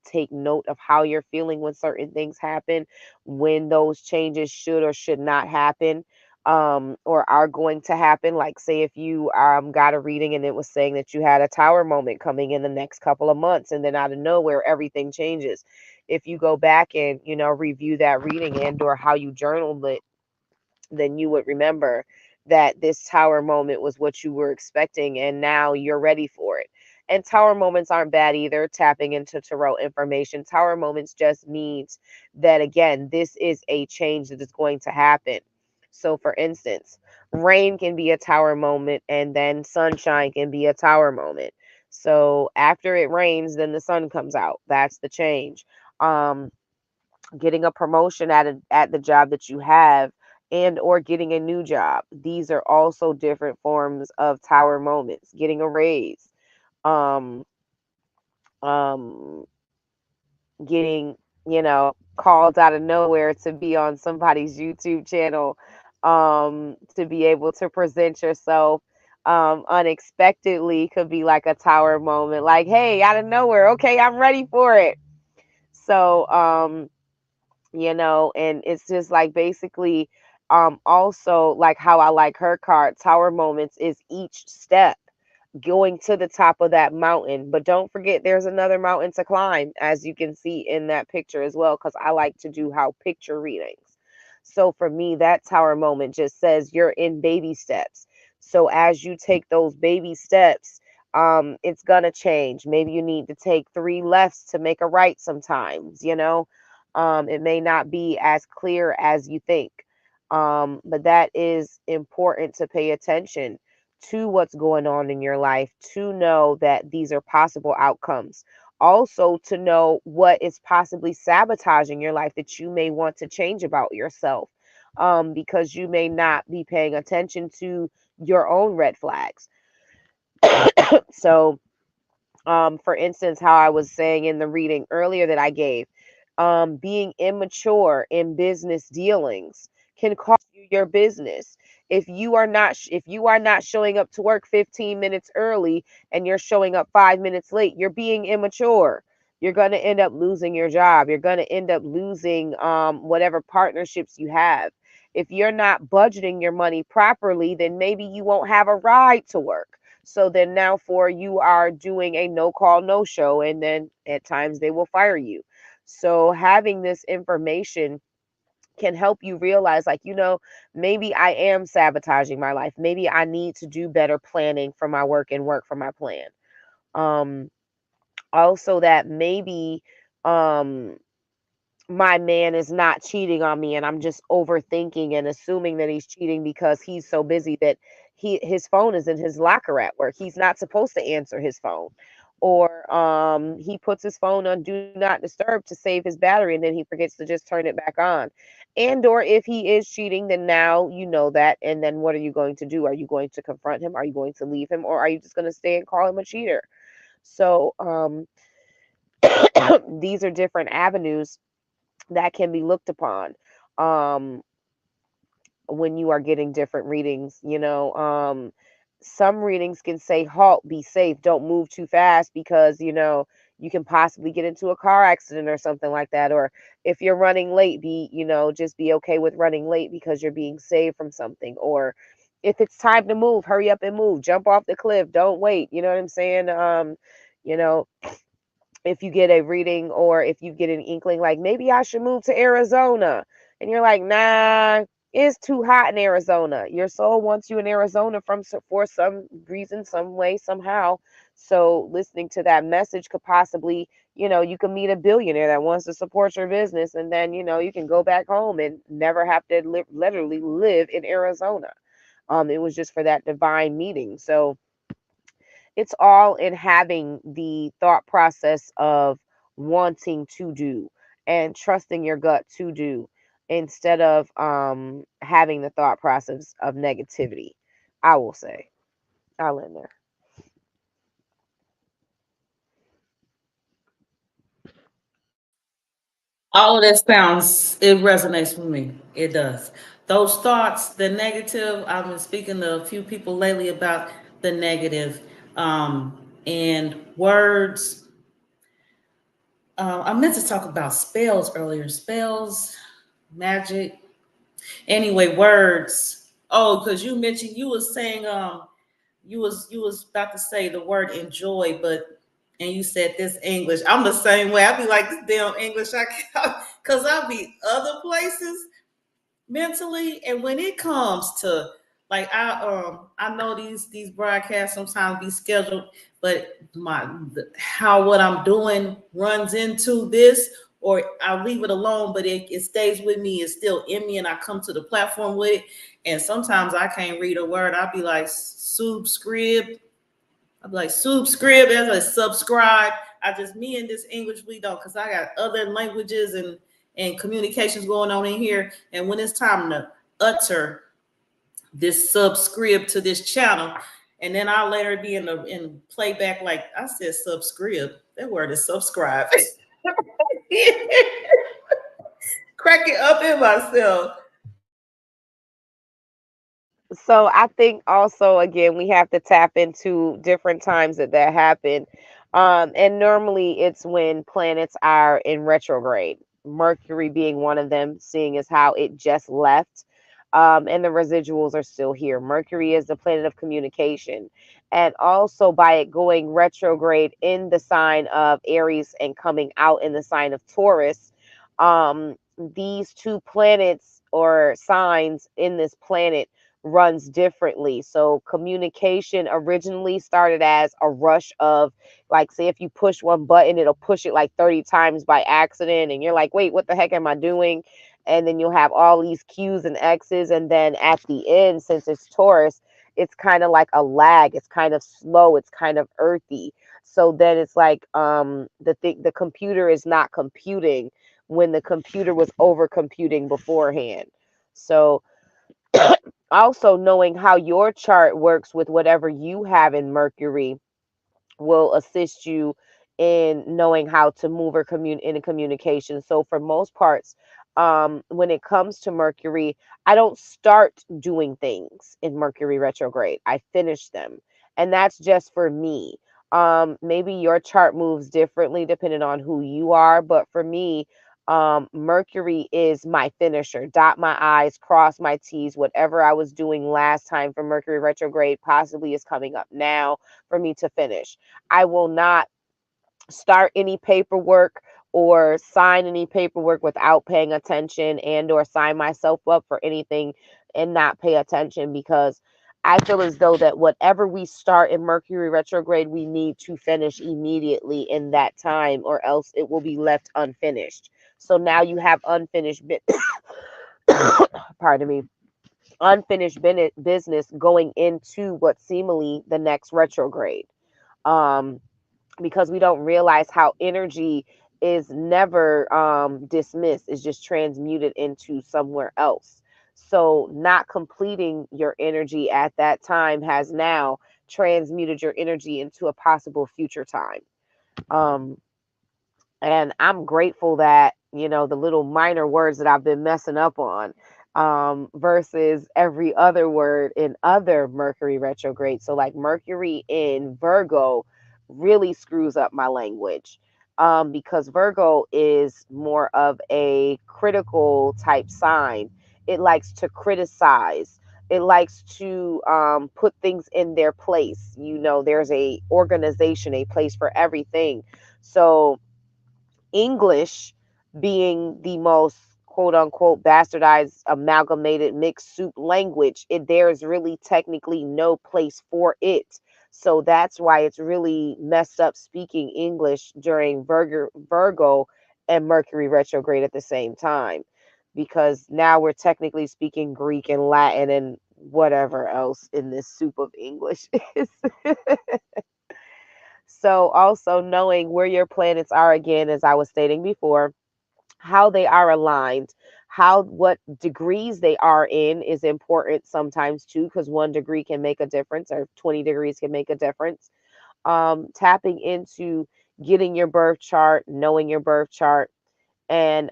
[SPEAKER 2] take note of how you're feeling when certain things happen, when those changes should or should not happen, or are going to happen. Like, say if you got a reading and it was saying that you had a tower moment coming in the next couple of months, and then out of nowhere everything changes. If you go back and review that reading and or how you journaled it, then you would remember that this tower moment was what you were expecting and now you're ready for it. And tower moments aren't bad either. Tapping into tarot information, tower moments just means that, again, this is a change that is going to happen. So for instance, rain can be a tower moment and then sunshine can be a tower moment. So after it rains, then the sun comes out. That's the change. um Getting a promotion at the job that you have, and or getting a new job, these are also different forms of tower moments. Getting a raise, um um getting called out of nowhere to be on somebody's YouTube channel, to be able to present yourself unexpectedly, could be like a tower moment, like, hey, out of nowhere, okay, I'm ready for it. So and it's just like, basically, also, like how I like her card, tower moments is each step going to the top of that mountain, but don't forget there's another mountain to climb, as you can see in that picture as well, because I like to do how picture readings. So for me, that tower moment just says you're in baby steps. So as you take those baby steps, it's gonna change. Maybe you need to take 3 lefts to make a right sometimes. It may not be as clear as you think. But that is important to pay attention to what's going on in your life, to know that these are possible outcomes. Also, to know what is possibly sabotaging your life that you may want to change about yourself, because you may not be paying attention to your own red flags. So, for instance, how I was saying in the reading earlier that I gave, being immature in business dealings can cost you your business. If you are not showing up to work 15 minutes early and you're showing up 5 minutes late, you're being immature. You're going to end up losing your job. You're going to end up losing whatever partnerships you have. If you're not budgeting your money properly, then maybe you won't have a ride to work. So then now for you are doing a no call, no show, and then at times they will fire you. So having this information can help you realize, like, maybe I am sabotaging my life. Maybe I need to do better planning for my work and work for my plan. Um, Also that maybe um my man is not cheating on me and I'm just overthinking and assuming that he's cheating because he's so busy that his phone is in his locker at work. He's not supposed to answer his phone. Or he puts his phone on do not disturb to save his battery and then he forgets to just turn it back on. And or if he is cheating, then now you know that, and then what are you going to do? Are you going to confront him? Are you going to leave him? Or are you just going to stay and call him a cheater? So these are different avenues that can be looked upon. Um, when you are getting different readings. Some readings can say, halt, be safe, don't move too fast, because, you can possibly get into a car accident or something like that. Or if you're running late, just be okay with running late because you're being saved from something. Or if it's time to move, hurry up and move, jump off the cliff, don't wait. You know what I'm saying? You know, if you get a reading or if you get an inkling, like maybe I should move to Arizona, and you're like, nah, it's too hot in Arizona. Your soul wants you in Arizona for some reason, some way, somehow. So listening to that message could possibly, you can meet a billionaire that wants to support your business, and then, you can go back home and never have to literally live in Arizona. It was just for that divine meeting. So it's all in having the thought process of wanting to do and trusting your gut to do, instead of having the thought process of negativity. I will say, I'll end there.
[SPEAKER 1] All of that sounds, it resonates with me. It does. Those thoughts, the negative, I've been speaking to a few people lately about the negative, and words. I meant to talk about spells earlier. Spells, magic. Anyway, words. Oh, because you mentioned, you was saying, you was about to say the word enjoy, but and you said this English. I'm the same way. I be like, this damn English, I can't, because I be other places mentally, and when it comes to, like, I know these broadcasts sometimes be scheduled, but how what I'm doing runs into this, or I leave it alone, but it stays with me, it's still in me, and I come to the platform with it, and sometimes I can't read a word. I'll be like, subscribe. I'm like, subscribe, as a subscribe. I just, me and this English, we don't, because I got other languages and communications going on in here. And when it's time to utter this subscribe to this channel, and then I'll later be in playback, like I said, subscribe. That word is subscribe. Cracking up in myself.
[SPEAKER 2] So I think also, again, we have to tap into different times that happen. And normally it's when planets are in retrograde, Mercury being one of them, seeing as how it just left. And the residuals are still here. Mercury is the planet of communication. And also by it going retrograde in the sign of Aries and coming out in the sign of Taurus, these two planets or signs in this planet runs differently. So communication originally started as a rush of, like, say if you push one button, it'll push it like 30 times by accident, and you're like, wait, what the heck am I doing? And then you'll have all these Q's and X's, and then at the end, since it's Taurus, it's kind of like a lag, it's kind of slow, it's kind of earthy. So then it's like the computer is not computing when the computer was over computing beforehand. So also knowing how your chart works with whatever you have in Mercury will assist you in knowing how to move or in a communication. So for most parts, when it comes to Mercury, I don't start doing things in Mercury retrograde. I finish them. And that's just for me. Maybe your chart moves differently depending on who you are, but for me, Mercury is my finisher. Dot my I's, cross my T's. Whatever I was doing last time for Mercury retrograde possibly is coming up now for me to finish. I will not start any paperwork or sign any paperwork without paying attention, and or sign myself up for anything and not pay attention, because I feel as though that whatever we start in Mercury retrograde, we need to finish immediately in that time, or else it will be left unfinished. So now you have unfinished pardon me, unfinished business going into what seemingly the next retrograde. Because we don't realize how energy is never dismissed, it's just transmuted into somewhere else. So not completing your energy at that time has now transmuted your energy into a possible future time. And I'm grateful that, the little minor words that I've been messing up on, versus every other word in other Mercury retrograde. So like Mercury in Virgo really screws up my language, because Virgo is more of a critical type sign. It likes to criticize. It likes to put things in their place. You know, there's a organization, a place for everything. So English being the most quote unquote bastardized, amalgamated, mixed soup language, there's really technically no place for it. So that's why it's really messed up speaking English during Virgo and Mercury retrograde at the same time, because now we're technically speaking Greek and Latin and whatever else in this soup of English is. So also knowing where your planets are, again, as I was stating before, how they are aligned, what degrees they are in is important sometimes too, because 1 degree can make a difference, or 20 degrees can make a difference. Tapping into getting your birth chart, knowing your birth chart, and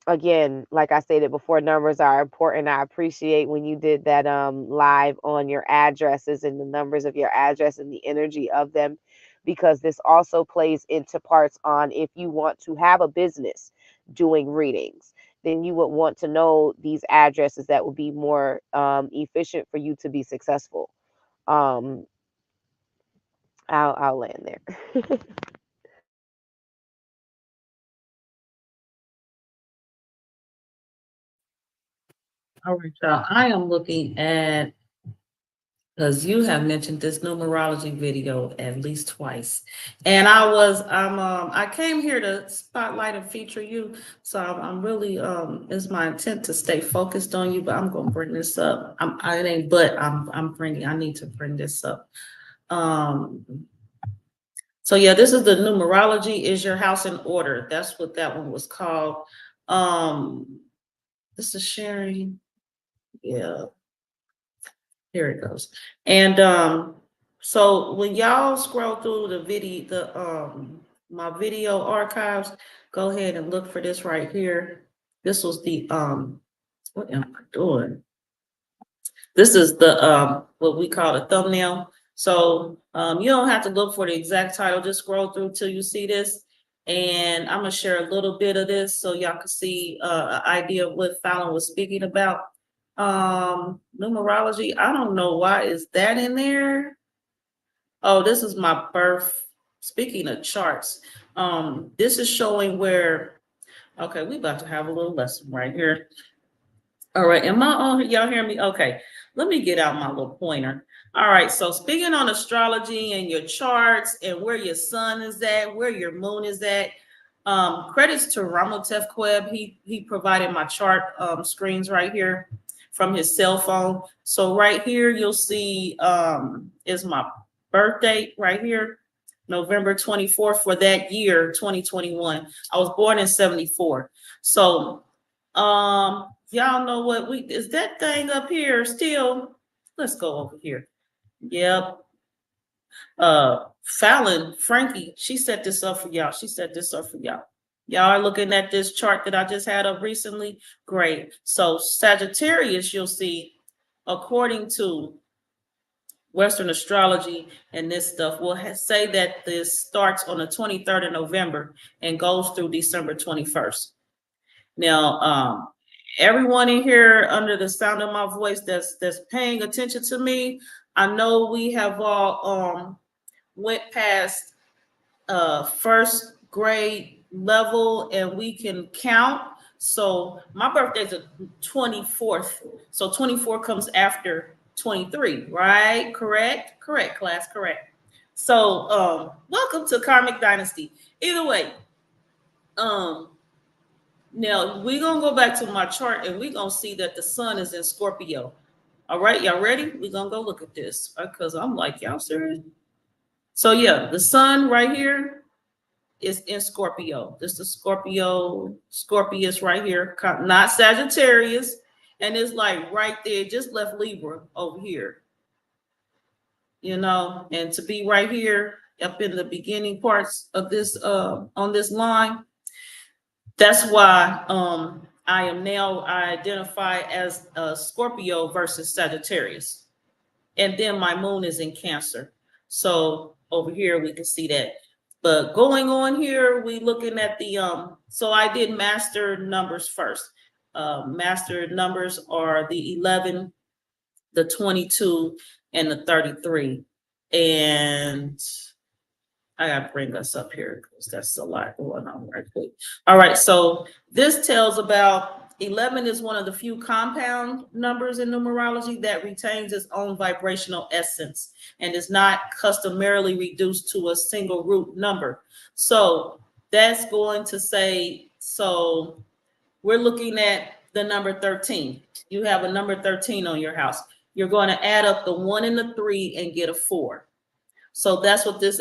[SPEAKER 2] again, like I stated before, numbers are important. I appreciate when you did that live on your addresses and the numbers of your address and the energy of them, because this also plays into parts on if you want to have a business doing readings, then you would want to know these addresses that would be more efficient for you to be successful. I'll land there.
[SPEAKER 1] All right, y'all. I am looking at, because you have mentioned this numerology video at least twice, and I came here to spotlight and feature you. So I'm really it's my intent to stay focused on you, but I'm gonna bring this up. I ain't, but I need to bring this up. So yeah, this is the numerology. Is your house in order? That's what that one was called. This is sharing. Yeah, here it goes. And so when y'all scroll through the video, my video archives, go ahead and look for this right here. This was the what am I doing? This is the what we call a thumbnail. So you don't have to look for the exact title, just scroll through till you see this. And I'm gonna share a little bit of this so y'all can see an idea of what Fallon was speaking about. Numerology, I don't know why is that in there. Oh, this is my birth. Speaking of charts, this is showing where, okay, we about to have a little lesson right here. All right, am I on? Y'all hear me? Okay, let me get out my little pointer. All right, so speaking on astrology and your charts and where your sun is at, where your moon is at, credits to Ramotef Queb. He provided my chart screens right here from his cell phone. So right here, you'll see is my birth date right here, November 24th for that year, 2021. I was born in 74. So y'all know what is that thing up here still? Let's go over here. Yep. Fallon, Frankie, she set this up for y'all. She set this up for y'all. Y'all are looking at this chart that I just had up recently. Great. So Sagittarius, you'll see, according to Western astrology and this stuff, will say that this starts on the 23rd of November and goes through December 21st. Now, everyone in here under the sound of my voice that's paying attention to me, I know we have all went past first grade level and we can count. So my birthday's the 24th. So 24 comes after 23, right? Correct, class, correct. So welcome to Karmic Dynasty. Either way, now we're gonna go back to my chart and we're gonna see that the sun is in Scorpio. All right, y'all ready? We're gonna go look at this because I'm like, y'all serious? So yeah, the sun right here is in Scorpio. This is Scorpius right here, not Sagittarius. And it's like right there, just left Libra over here. You know, and to be right here up in the beginning parts of this on this line. That's why I am now identified as Scorpio versus Sagittarius. And then my moon is in Cancer. So over here we can see that. But going on here, we looking at the so I did master numbers first. Master numbers are the 11, the 22, and the 33. And I gotta bring us up here because that's a lot going on right quick. All right, so this tells about 11 is one of the few compound numbers in numerology that retains its own vibrational essence and is not customarily reduced to a single root number. So that's going to say, so we're looking at the number 13. You have a number 13 on your house. You're going to add up the 1 and the 3 and get a 4. So that's what this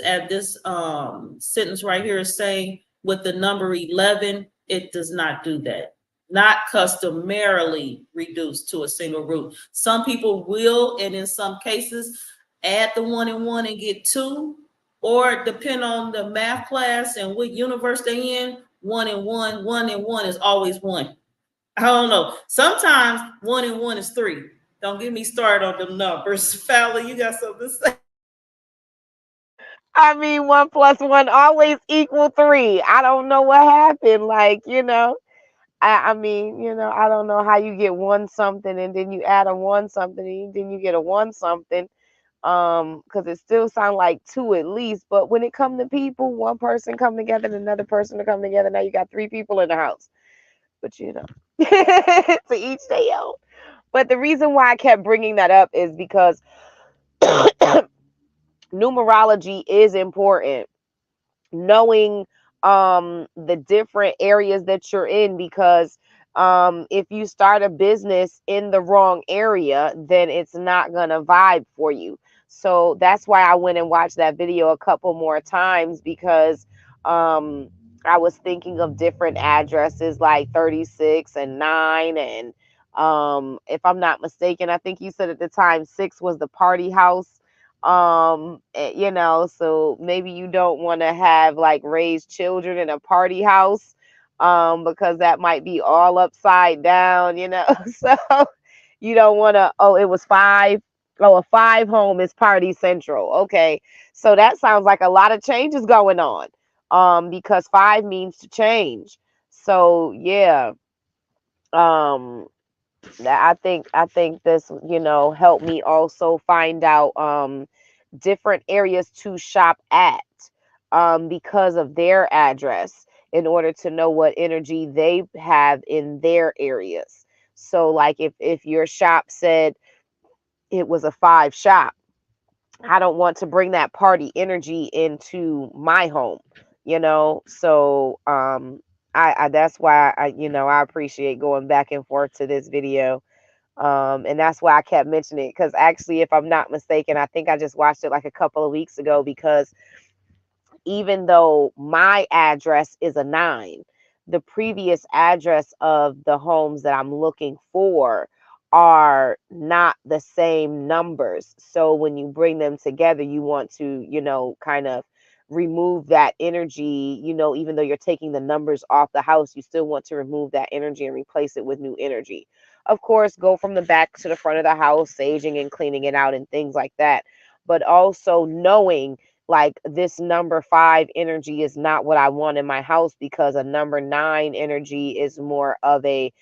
[SPEAKER 1] sentence right here is saying. With the number 11, it does not do that. Not customarily reduced to a single root. Some people will, and in some cases, add the 1 and 1 and get 2, or depend on the math class and what universe they in, 1 and 1 is always 1. I don't know. Sometimes 1 and 1 is 3. Don't get me started on them numbers. Fowler, you got something to say?
[SPEAKER 2] I mean, 1 + 1 always equal 3. I don't know what happened. Like, I mean, I don't know how you get 1 something and then you add a 1 something and then you get a 1 something. Because it still sounds like 2 at least. But when it comes to people, 1 person come together and another person to come together. Now you got 3 people in the house. But to each their own. But the reason why I kept bringing that up is because numerology is important. Knowing the different areas that you're in, because if you start a business in the wrong area, then it's not gonna vibe for you. So that's why I went and watched that video a couple more times, because I was thinking of different addresses like 36 and 9, and if I'm not mistaken, I think you said at the time 6 was the party house. So maybe you don't want to have like raised children in a party house, because that might be all upside down, so you don't want to. Oh, it was 5. Oh, a 5 home is party central. Okay, so that sounds like a lot of changes going on, because 5 means to change. So yeah, I think this, helped me also find out different areas to shop at, because of their address, in order to know what energy they have in their areas. So like if your shop said it was a 5 shop, I don't want to bring that party energy into my home, So I that's why I appreciate going back and forth to this video. And that's why I kept mentioning it, because actually, if I'm not mistaken, I think I just watched it like a couple of weeks ago, because even though my address is a 9, the previous address of the homes that I'm looking for are not the same numbers. So when you bring them together, you want to, kind of remove that energy, even though you're taking the numbers off the house, you still want to remove that energy and replace it with new energy. Of course, go from the back to the front of the house, saging and cleaning it out and things like that. But also knowing like this number 5 energy is not what I want in my house, because a number 9 energy is more of a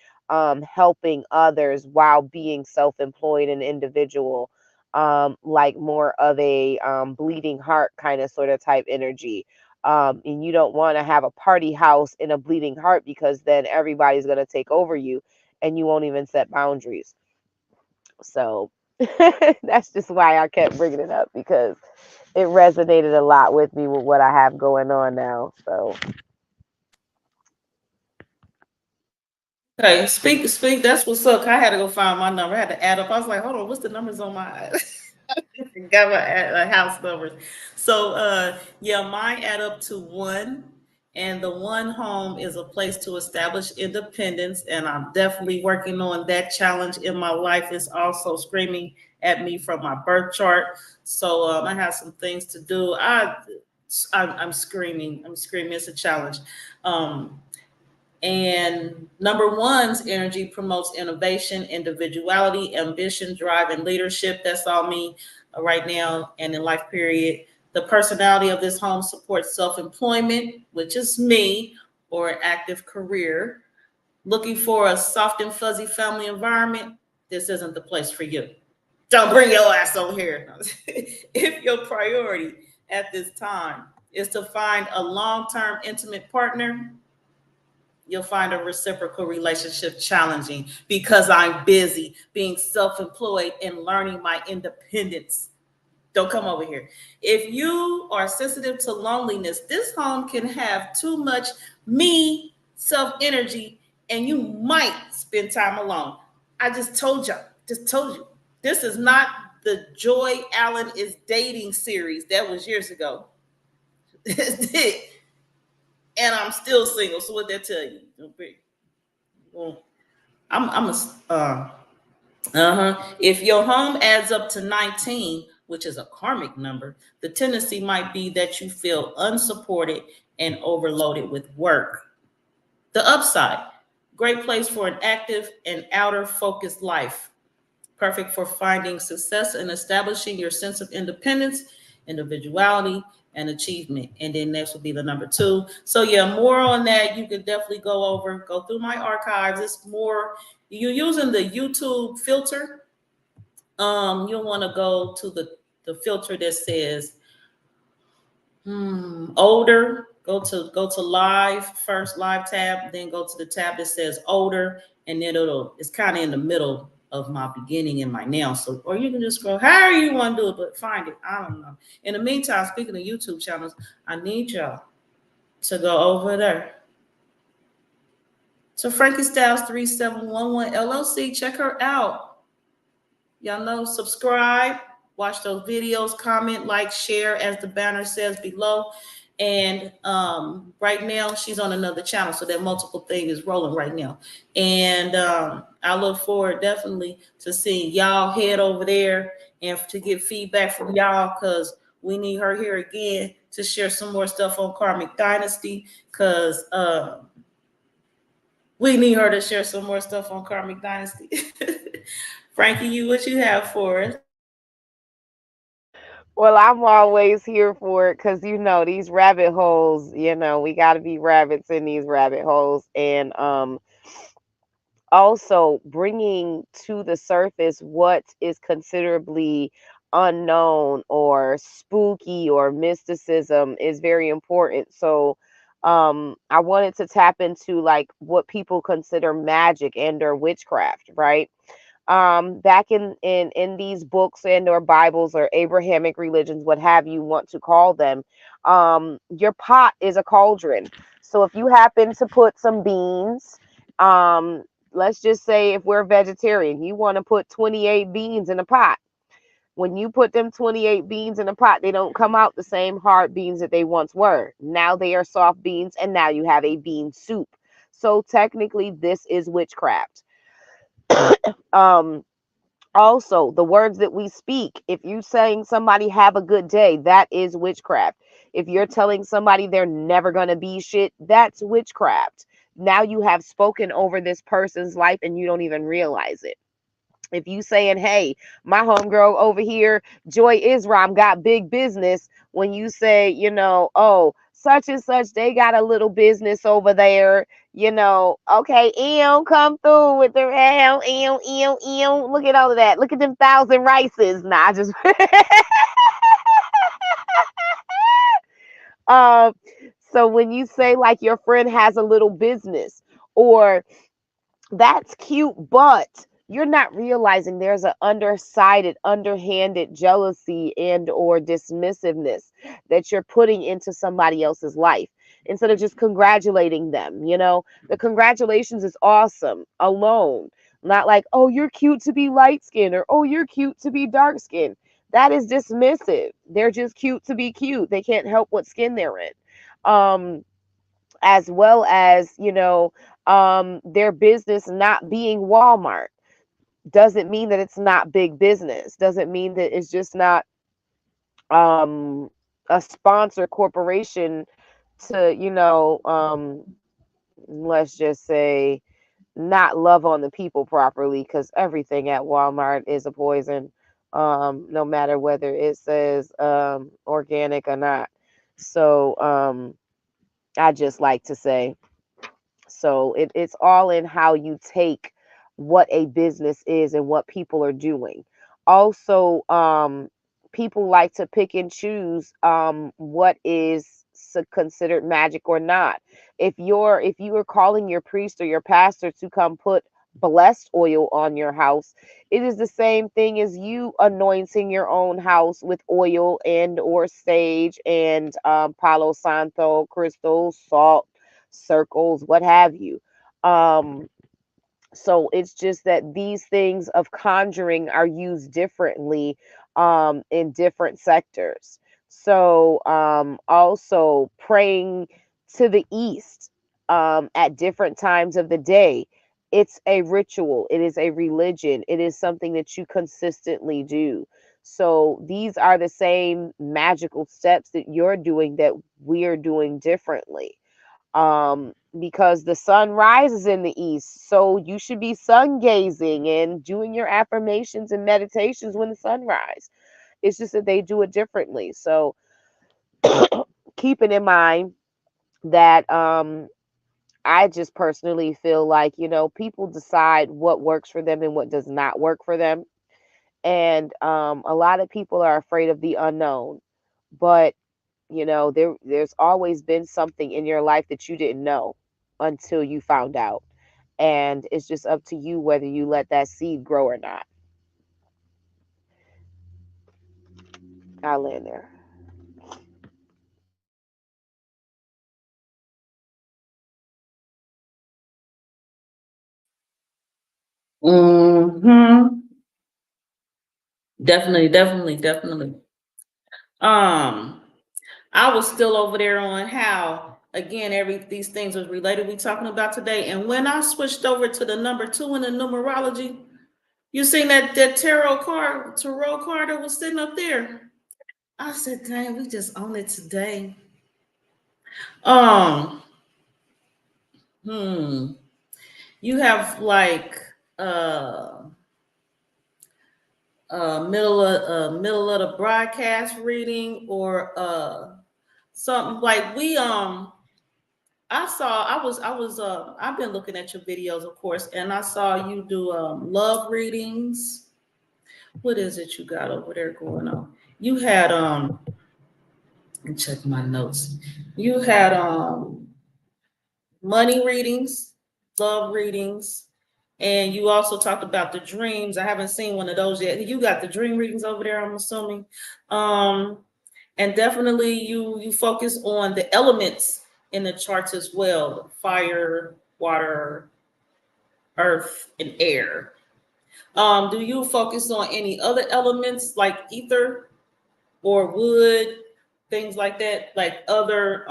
[SPEAKER 2] helping others while being self-employed and individual, like more of a bleeding heart kind of sort of type energy. And you don't want to have a party house in a bleeding heart, because then everybody's going to take over you and you won't even set boundaries. So that's just why I kept bringing it up, because it resonated a lot with me with what I have going on now. So
[SPEAKER 1] Okay, speak. That's what's up. I had to go find my number. I had to add up. I was like, hold on, what's the numbers on my got my house numbers. So yeah, mine add up to 1. And the 1 home is a place to establish independence. And I'm definitely working on that challenge in my life. It's also screaming at me from my birth chart. So I have some things to do. I'm screaming. It's a challenge. And number one's energy promotes innovation, individuality, ambition, drive, and leadership. That's all me right now and in life period. The personality of this home supports self-employment, which is me, or an active career. Looking for a soft and fuzzy family environment, this isn't the place for you. Don't bring your ass over here. If your priority at this time is to find a long-term intimate partner, you'll find a reciprocal relationship challenging because I'm busy being self-employed and learning my independence. Don't come over here. If you are sensitive to loneliness, this home can have too much me, self-energy, and you might spend time alone. I just told you. This is not the Joy Allen is Dating series. That was years ago. And I'm still single. So what that tell you? If your home adds up to 19, which is a karmic number, the tendency might be that you feel unsupported and overloaded with work. The upside, great place for an active and outer focused life. Perfect for finding success and establishing your sense of independence, individuality, and achievement. And then next will be the number 2. So yeah, more on that. You can definitely go through my archives. It's more, you're using the YouTube filter. You'll want to go to the filter that says older. Go to live first, live tab, then go to the tab that says older, and then it's kind of in the middle of my beginning and my now. So, or you can just scroll however you want to do it, but find it. I don't know. In the meantime, speaking of YouTube channels, I need y'all to go over there to Frankiestylez3711llc. Check her out. Y'all know, subscribe, watch those videos, comment, like, share, as the banner says below. And right now she's on another channel, so that multiple thing is rolling right now. And I look forward definitely to seeing y'all head over there and to get feedback from y'all, because we need her here again to share some more stuff on Karmic Dynasty, because we need her to share some more stuff on Karmic Dynasty. Frankie, what you have for us?
[SPEAKER 2] Well, I'm always here for it because, these rabbit holes, we got to be rabbits in these rabbit holes. And also bringing to the surface what is considerably unknown or spooky or mysticism is very important. So I wanted to tap into like what people consider magic and or witchcraft, right? Back in these books and or Bibles or Abrahamic religions, what have you want to call them, your pot is a cauldron. So if you happen to put some beans, let's just say if we're vegetarian, you want to put 28 beans in a pot. When you put them 28 beans in a pot, they don't come out the same hard beans that they once were. Now they are soft beans, and now you have a bean soup. So technically, this is witchcraft. Also, the words that we speak, if you're saying somebody have a good day, that is witchcraft. If you're telling somebody they're never going to be shit, that's witchcraft. Now you have spoken over this person's life and you don't even realize it. If you saying, hey, my homegirl over here, Joy Isram, got big business, when you say, oh, such and such, they got a little business over there, okay, come through with the look at all of that. Look at them 1,000 rices. Nah, I just so when you say like your friend has a little business, or that's cute, but you're not realizing there's an underhanded jealousy and or dismissiveness that you're putting into somebody else's life instead of just congratulating them. The congratulations is awesome alone, not like, oh, you're cute to be light skinned, or oh, you're cute to be dark skinned. That is dismissive. They're just cute to be cute. They can't help what skin they're in. As well as, their business not being Walmart doesn't mean that it's not big business. Doesn't mean that it's just not a sponsor corporation to, let's just say, not love on the people properly, because everything at Walmart is a poison, no matter whether it says organic or not. So I just like to say, so it's all in how you take what a business is and what people are doing. Also, people like to pick and choose what is considered magic or not. If you are calling your priest or your pastor to come put blessed oil on your house, it is the same thing as you anointing your own house with oil and or sage and palo santo, crystals, salt, circles, what have you. Um, so it's just that these things of conjuring are used differently in different sectors. So also praying to the east at different times of the day. It's a ritual. It is a religion. It is something that you consistently do. So these are the same magical steps that you're doing that we're doing differently, because the sun rises in the east. So you should be sun gazing and doing your affirmations and meditations when the sun rises. It's just that they do it differently. So keeping in mind that I just personally feel like, people decide what works for them and what does not work for them. And a lot of people are afraid of the unknown. But there's always been something in your life that you didn't know until you found out, and it's just up to you whether you let that seed grow or not. I'll land there.
[SPEAKER 1] Mm-hmm. Definitely, definitely, definitely. I was still over there on how again these things was related we talking about today. And when I switched over to the number 2 in the numerology, you seen that tarot card that was sitting up there. I said, dang, we just own it today. Um, you have like middle of the broadcast reading or something like I've been looking at your videos, of course, and I saw you do love readings. What is it you got over there going on? You had let me check my notes. You had money readings, love readings, and you also talked about the dreams. I haven't seen one of those yet. You got the dream readings over there, I'm assuming. And definitely you focus on the elements in the charts as well: fire, water, earth, and air. Do you focus on any other elements like ether or wood, things like that, like other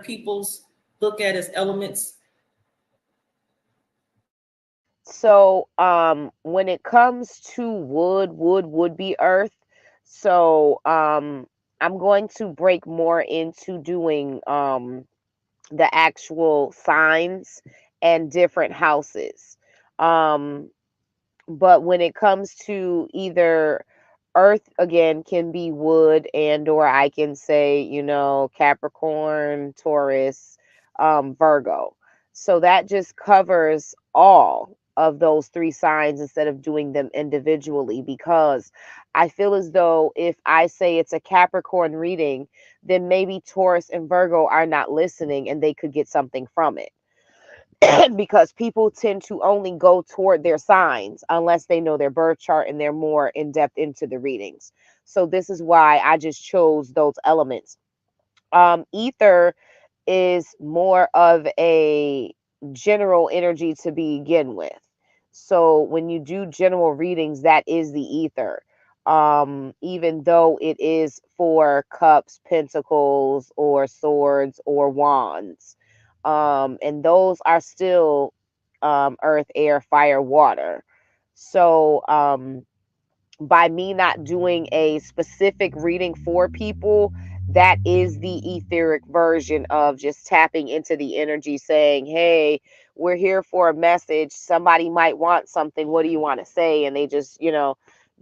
[SPEAKER 1] people's look at as elements?
[SPEAKER 2] So when it comes to wood would be earth. So I'm going to break more into doing the actual signs and different houses. Um, but when it comes to either earth, again, can be wood, and or I can say, Capricorn, Taurus, Virgo. So that just covers all of those three signs instead of doing them individually, because I feel as though if I say it's a Capricorn reading, then maybe Taurus and Virgo are not listening and they could get something from it. Because people tend to only go toward their signs unless they know their birth chart and they're more in depth into the readings. So this is why I just chose those elements. Ether is more of a general energy to begin with. So when you do general readings, that is the ether. Even though it is for cups, pentacles, or swords, or wands. And those are still earth, air, fire, water. So by me not doing a specific reading for people, that is the etheric version of just tapping into the energy, saying, hey, we're here for a message. Somebody might want something. What do you want to say? And they just,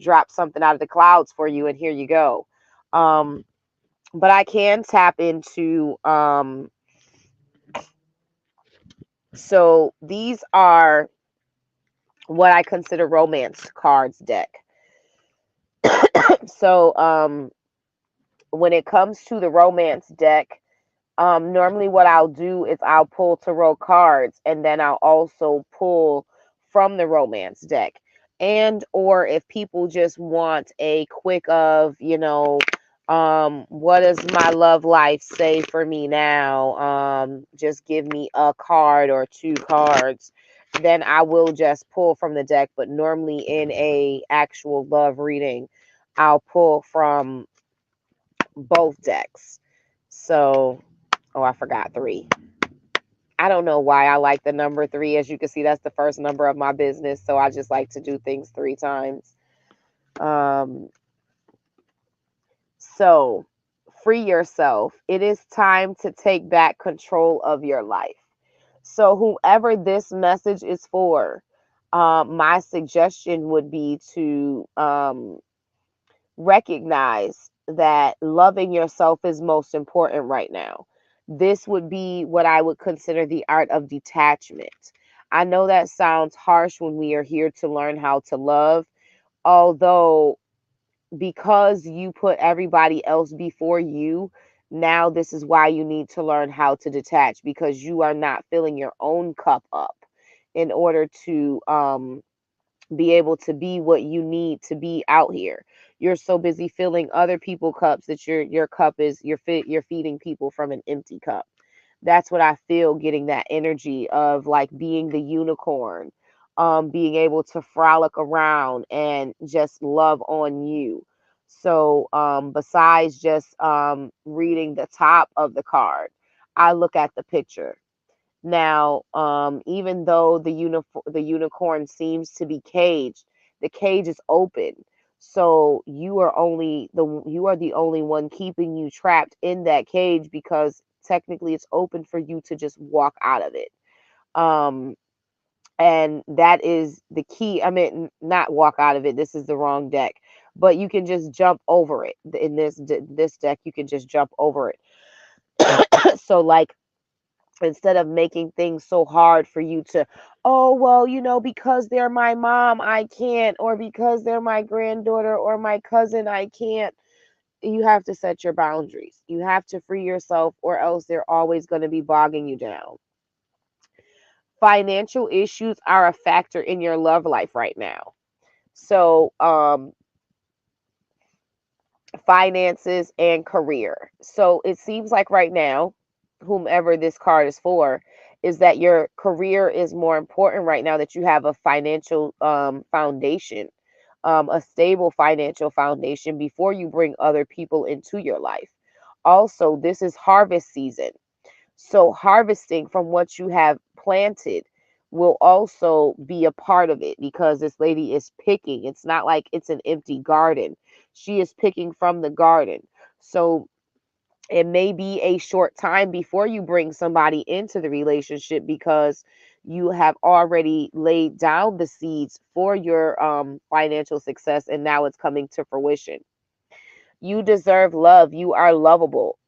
[SPEAKER 2] drop something out of the clouds for you, and here you go. But I can tap into, so these are what I consider romance cards deck. So when it comes to the romance deck, normally what I'll do is I'll pull tarot cards, and then I'll also pull from the romance deck. And or if people just want a quick of, what does my love life say for me now? Just give me a card or two cards. Then I will just pull from the deck. But normally in a actual love reading, I'll pull from both decks. So, oh, I forgot 3. I don't know why I like the number 3. As you can see, that's the first number of my business. So I just like to do things 3 times. So free yourself. It is time to take back control of your life. So whoever this message is for, my suggestion would be to recognize that loving yourself is most important right now. This would be what I would consider the art of detachment. I know that sounds harsh when we are here to learn how to love, although because you put everybody else before you, now this is why you need to learn how to detach, because you are not filling your own cup up in order to be able to be what you need to be out here. You're so busy filling other people's cups that your cup is you're feeding people from an empty cup. That's what I feel, getting that energy of like being the unicorn, being able to frolic around and just love on you. So besides just reading the top of the card, I look at the picture. Now, even though the unicorn seems to be caged, the cage is open. So you are the only one keeping you trapped in that cage, because technically it's open for you to just walk out of it. Um, and that is the key. I mean, not walk out of it. This is the wrong deck, but you can just jump over it. In this deck, you can just jump over it. So like, instead of making things so hard for you to, oh, well, because they're my mom, I can't, or because they're my granddaughter or my cousin, I can't. You have to set your boundaries. You have to free yourself, or else they're always going to be bogging you down. Financial issues are a factor in your love life right now. So, finances and career. So it seems like right now, whomever this card is for, is that your career is more important right now, that you have a financial foundation, a stable financial foundation before you bring other people into your life. Also, this is harvest season. So harvesting from what you have planted will also be a part of it, because this lady is picking. It's not like it's an empty garden. She is picking from the garden. So it may be a short time before you bring somebody into the relationship, because you have already laid down the seeds for your financial success, and now it's coming to fruition. You deserve love. You are lovable.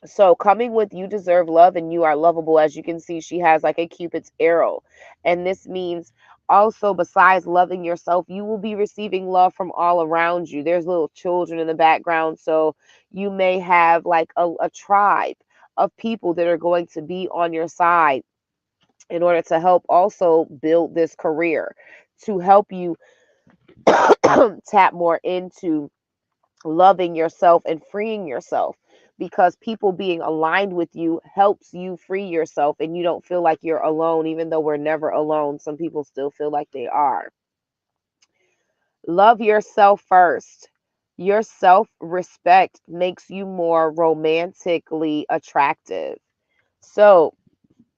[SPEAKER 2] So coming with you deserve love and you are lovable. As you can see, she has like a Cupid's arrow. And this means also, besides loving yourself, you will be receiving love from all around you. There's little children in the background. So you may have like a tribe of people that are going to be on your side in order to help also build this career, to help you tap more into loving yourself and freeing yourself, because people being aligned with you helps you free yourself, and you don't feel like you're alone. Even though we're never alone, some people still feel like they are. Love yourself first. Your self-respect makes you more romantically attractive. So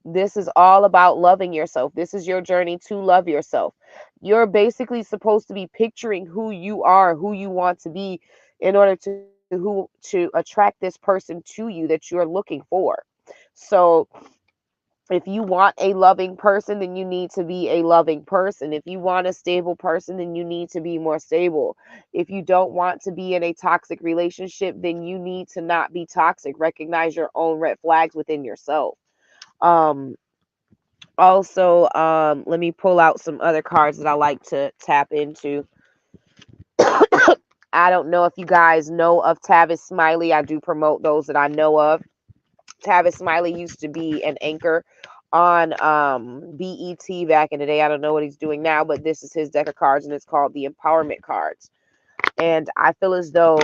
[SPEAKER 2] this is all about loving yourself. This is your journey to love yourself. You're basically supposed to be picturing who you are, who you want to be, in order to to attract this person to you that you're looking for. So if you want a loving person, then you need to be a loving person. If you want a stable person, then you need to be more stable. If you don't want to be in a toxic relationship, then you need to not be toxic. Recognize your own red flags within yourself. Also, let me pull out some other cards that I like to tap into. I don't know if you guys know of Tavis Smiley. I do promote those that I know of. Tavis Smiley used to be an anchor on BET back in the day. I don't know what he's doing now, but this is his deck of cards, and it's called the Empowerment Cards. And I feel as though,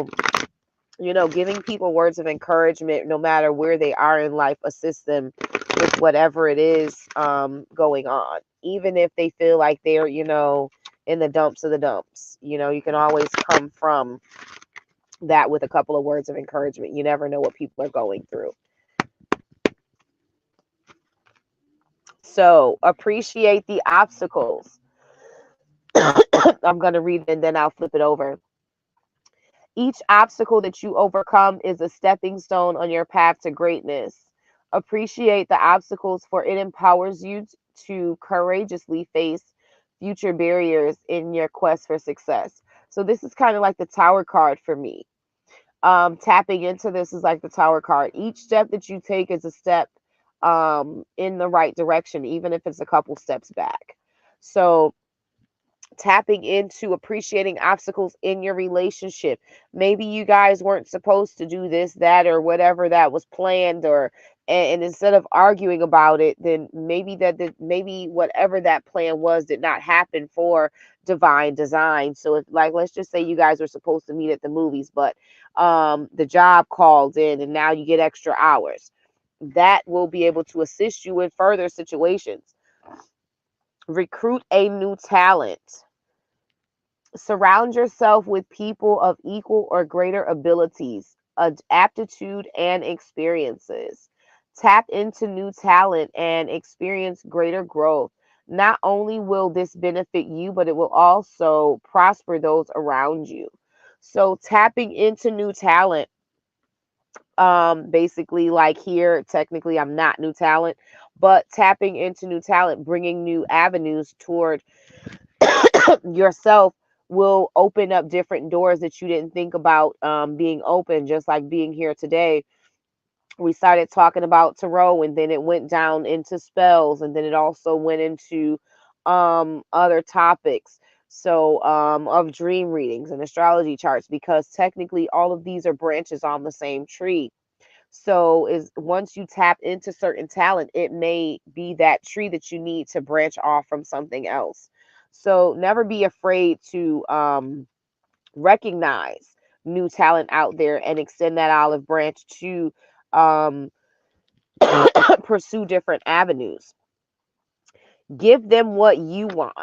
[SPEAKER 2] you know, giving people words of encouragement, no matter where they are in life, assists them with whatever it is going on. Even if they feel like they're, you know, in the dumps of the dumps, you know, you can always come from that with a couple of words of encouragement. You never know what people are going through. So appreciate the obstacles. I'm going to read it and then I'll flip it over. Each obstacle that you overcome is a stepping stone on your path to greatness. Appreciate the obstacles, for it empowers you to courageously face future barriers in your quest for success. So this is kind of like the Tower card for me. Tapping into this is like the Tower card. Each step that you take is a step in the right direction, even if it's a couple steps back. So tapping into appreciating obstacles in your relationship. Maybe you guys weren't supposed to do this, that, or whatever that was planned, or and instead of arguing about it, then maybe maybe whatever that plan was did not happen for divine design. So if, like, let's just say you guys were supposed to meet at the movies, but the job called in and now you get extra hours. That will be able to assist you in further situations. Recruit a new talent. Surround yourself with people of equal or greater abilities, aptitude, and experiences. Tap into new talent and experience greater growth. Not only will this benefit you, but it will also prosper those around you. So tapping into new talent, basically, like here, technically I'm not new talent, but tapping into new talent, bringing new avenues toward yourself will open up different doors that you didn't think about being open. Just like being here today, we started talking about tarot, and then it went down into spells, and then it also went into other topics, so of dream readings and astrology charts, because technically all of these are branches on the same tree. So is once you tap into certain talent, it may be that tree that you need to branch off from something else. So never be afraid to recognize new talent out there and extend that olive branch to pursue different avenues. Give them what you want.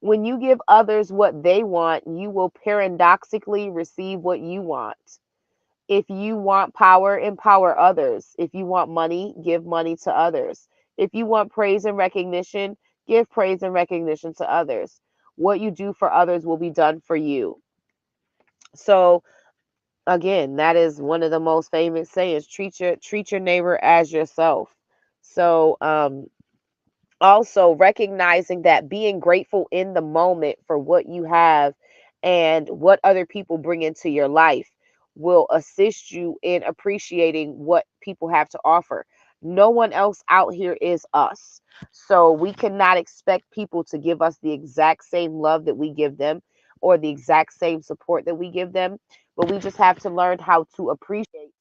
[SPEAKER 2] When you give others what they want, you will paradoxically receive what you want. If you want power, empower others. If you want money, give money to others. If you want praise and recognition, give praise and recognition to others. What you do for others will be done for you. So again, that is one of the most famous sayings: treat your neighbor as yourself. So also recognizing that being grateful in the moment for what you have and what other people bring into your life will assist you in appreciating what people have to offer. No one else out here is us. So we cannot expect people to give us the exact same love that we give them or the exact same support that we give them. But we just have to learn how to appreciate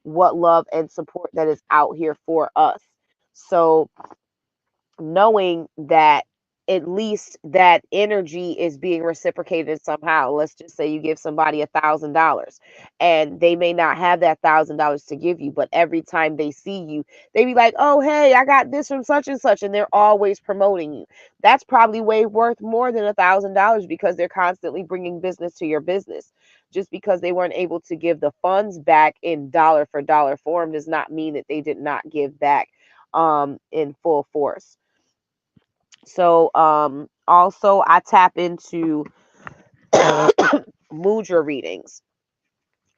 [SPEAKER 2] what love and support that is out here for us. So knowing that at least that energy is being reciprocated somehow. Let's just say you give somebody $1,000 and they may not have that $1,000 to give you, but every time they see you, they be like, oh, hey, I got this from such and such. And they're always promoting you. That's probably way worth more than $1,000 because they're constantly bringing business to your business. Just because they weren't able to give the funds back in dollar for dollar form does not mean that they did not give back in full force. So also I tap into mudra readings.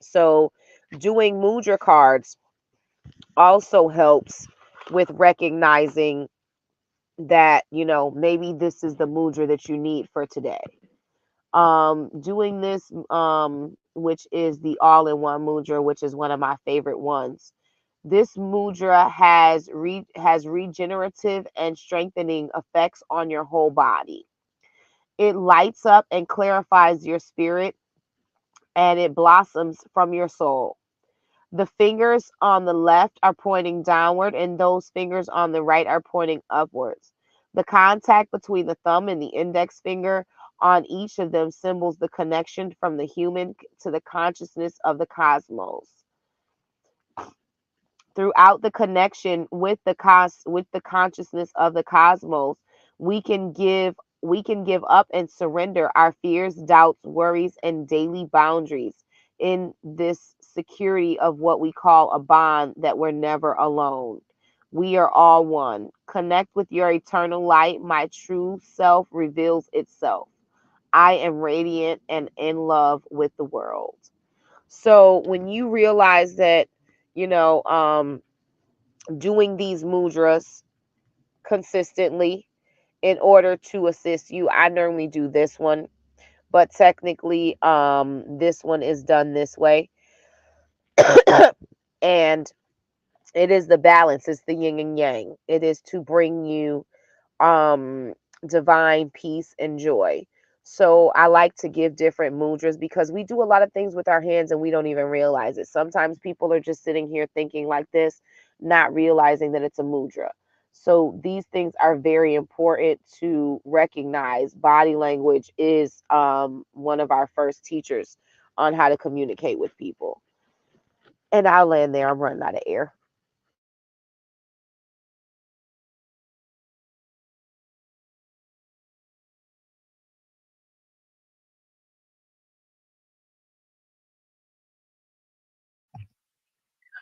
[SPEAKER 2] So doing mudra cards also helps with recognizing that, maybe this is the mudra that you need for today. Doing this, which is the all-in-one mudra, which is one of my favorite ones. This mudra has regenerative and strengthening effects on your whole body. It lights up and clarifies your spirit, and it blossoms from your soul. The fingers on the left are pointing downward, and those fingers on the right are pointing upwards. The contact between the thumb and the index finger on each of them symbols the connection from the human to the consciousness of the cosmos. Throughout the connection with the consciousness of the cosmos, we can give up and surrender our fears, doubts, worries, and daily boundaries in this security of what we call a bond, that we're never alone. We are all one. Connect with your eternal light. My true self reveals itself. I am radiant and in love with the world. So when you realize that, doing these mudras consistently in order to assist you, I normally do this one, but technically, this one is done this way. And it is the balance, it's the yin and yang. It is to bring you um divine peace and joy. So I like to give different mudras because we do a lot of things with our hands and we don't even realize it. Sometimes people are just sitting here thinking like this, not realizing that it's a mudra. So these things are very important to recognize. Body language is one of our first teachers on how to communicate with people. And I'll land there. I'm running out of air.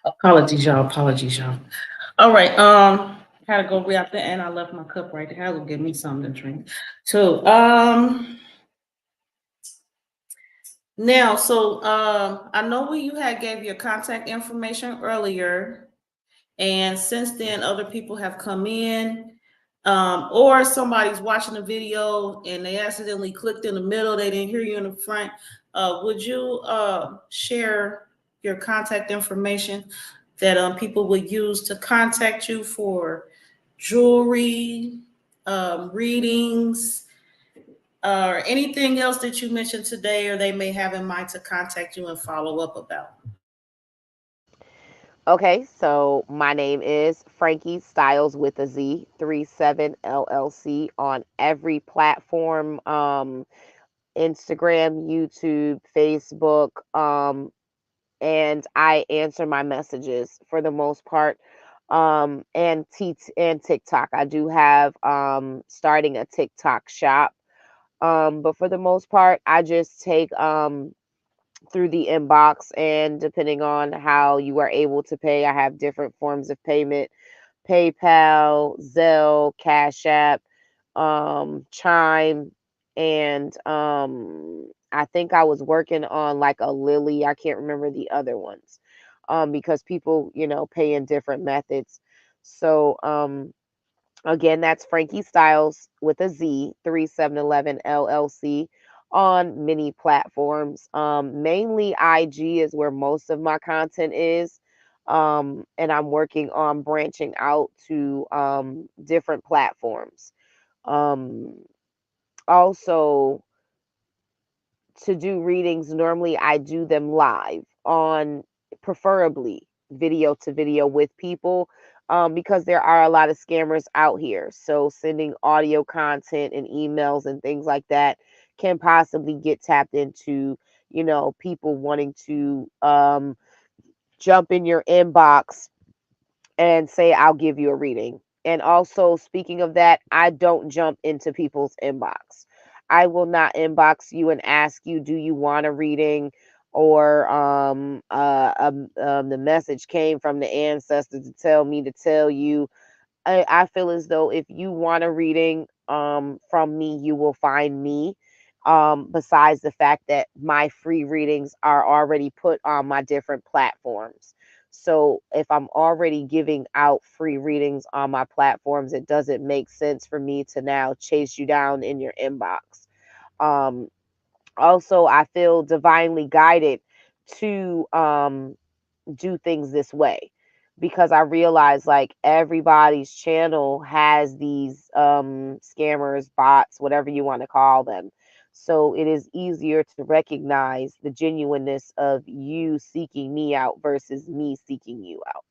[SPEAKER 1] Apologies, y'all. Apologies, y'all. All right. Had to go way out there, and I left my cup right there. Had to give me something to drink. So, now, so I know when you had gave your contact information earlier, and since then other people have come in, or somebody's watching the video and they accidentally clicked in the middle, they didn't hear you in the front. Would you share your contact information that people would use to contact you for jewelry, readings, or anything else that you mentioned today, or they may have in mind to contact you and follow up about?
[SPEAKER 2] Okay, so my name is Frankiestylez with a Z 37LLC on every platform, Instagram, YouTube, Facebook, and I answer my messages for the most part. And TikTok. I do have starting a TikTok shop. But for the most part, I just take through the inbox, and depending on how you are able to pay, I have different forms of payment: PayPal, Zelle, Cash App, Chime, and I think I was working on like a Lily. I can't remember the other ones, because people, pay in different methods. So again, that's Frankiestylez with a Z 3711llc on many platforms. Mainly IG is where most of my content is. And I'm working on branching out to different platforms. Um, Also, to do readings, normally I do them live on, preferably video to video with people, because there are a lot of scammers out here. So sending audio content and emails and things like that can possibly get tapped into, people wanting to jump in your inbox and say, I'll give you a reading. And also, speaking of that, I don't jump into people's inbox. I will not inbox you and ask you, do you want a reading? Or the message came from the ancestors to tell me to tell you. I feel as though if you want a reading from me, you will find me. besides the fact that my free readings are already put on my different platforms. So if I'm already giving out free readings on my platforms, it doesn't make sense for me to now chase you down in your inbox. Also, I feel divinely guided to do things this way, because I realize like everybody's channel has these scammers, bots, whatever you want to call them. So it is easier to recognize the genuineness of you seeking me out versus me seeking you out.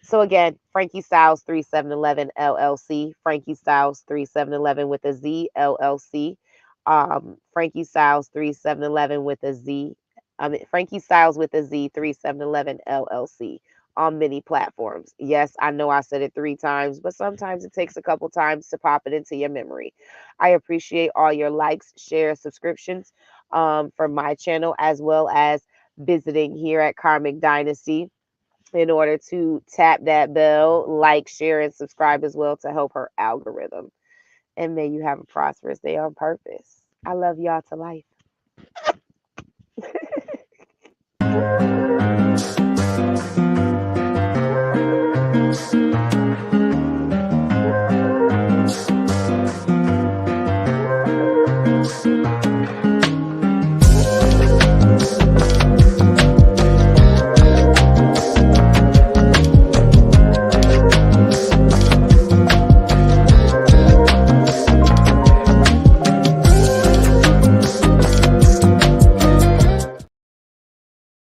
[SPEAKER 2] So again, Frankiestylez3711 LLC, Frankiestylez3711 with a Z LLC, Frankiestylez3711 with a Z, Frankiestylez with a Z 3711 LLC on many platforms. Yes, I know I said it 3 times, but sometimes it takes a couple times to pop it into your memory. I appreciate all your likes, shares, subscriptions for my channel, as well as visiting here at Karmic Dynasty in order to tap that bell, like, share, and subscribe as well to help her algorithm. And may you have a prosperous day on purpose. I love y'all to life.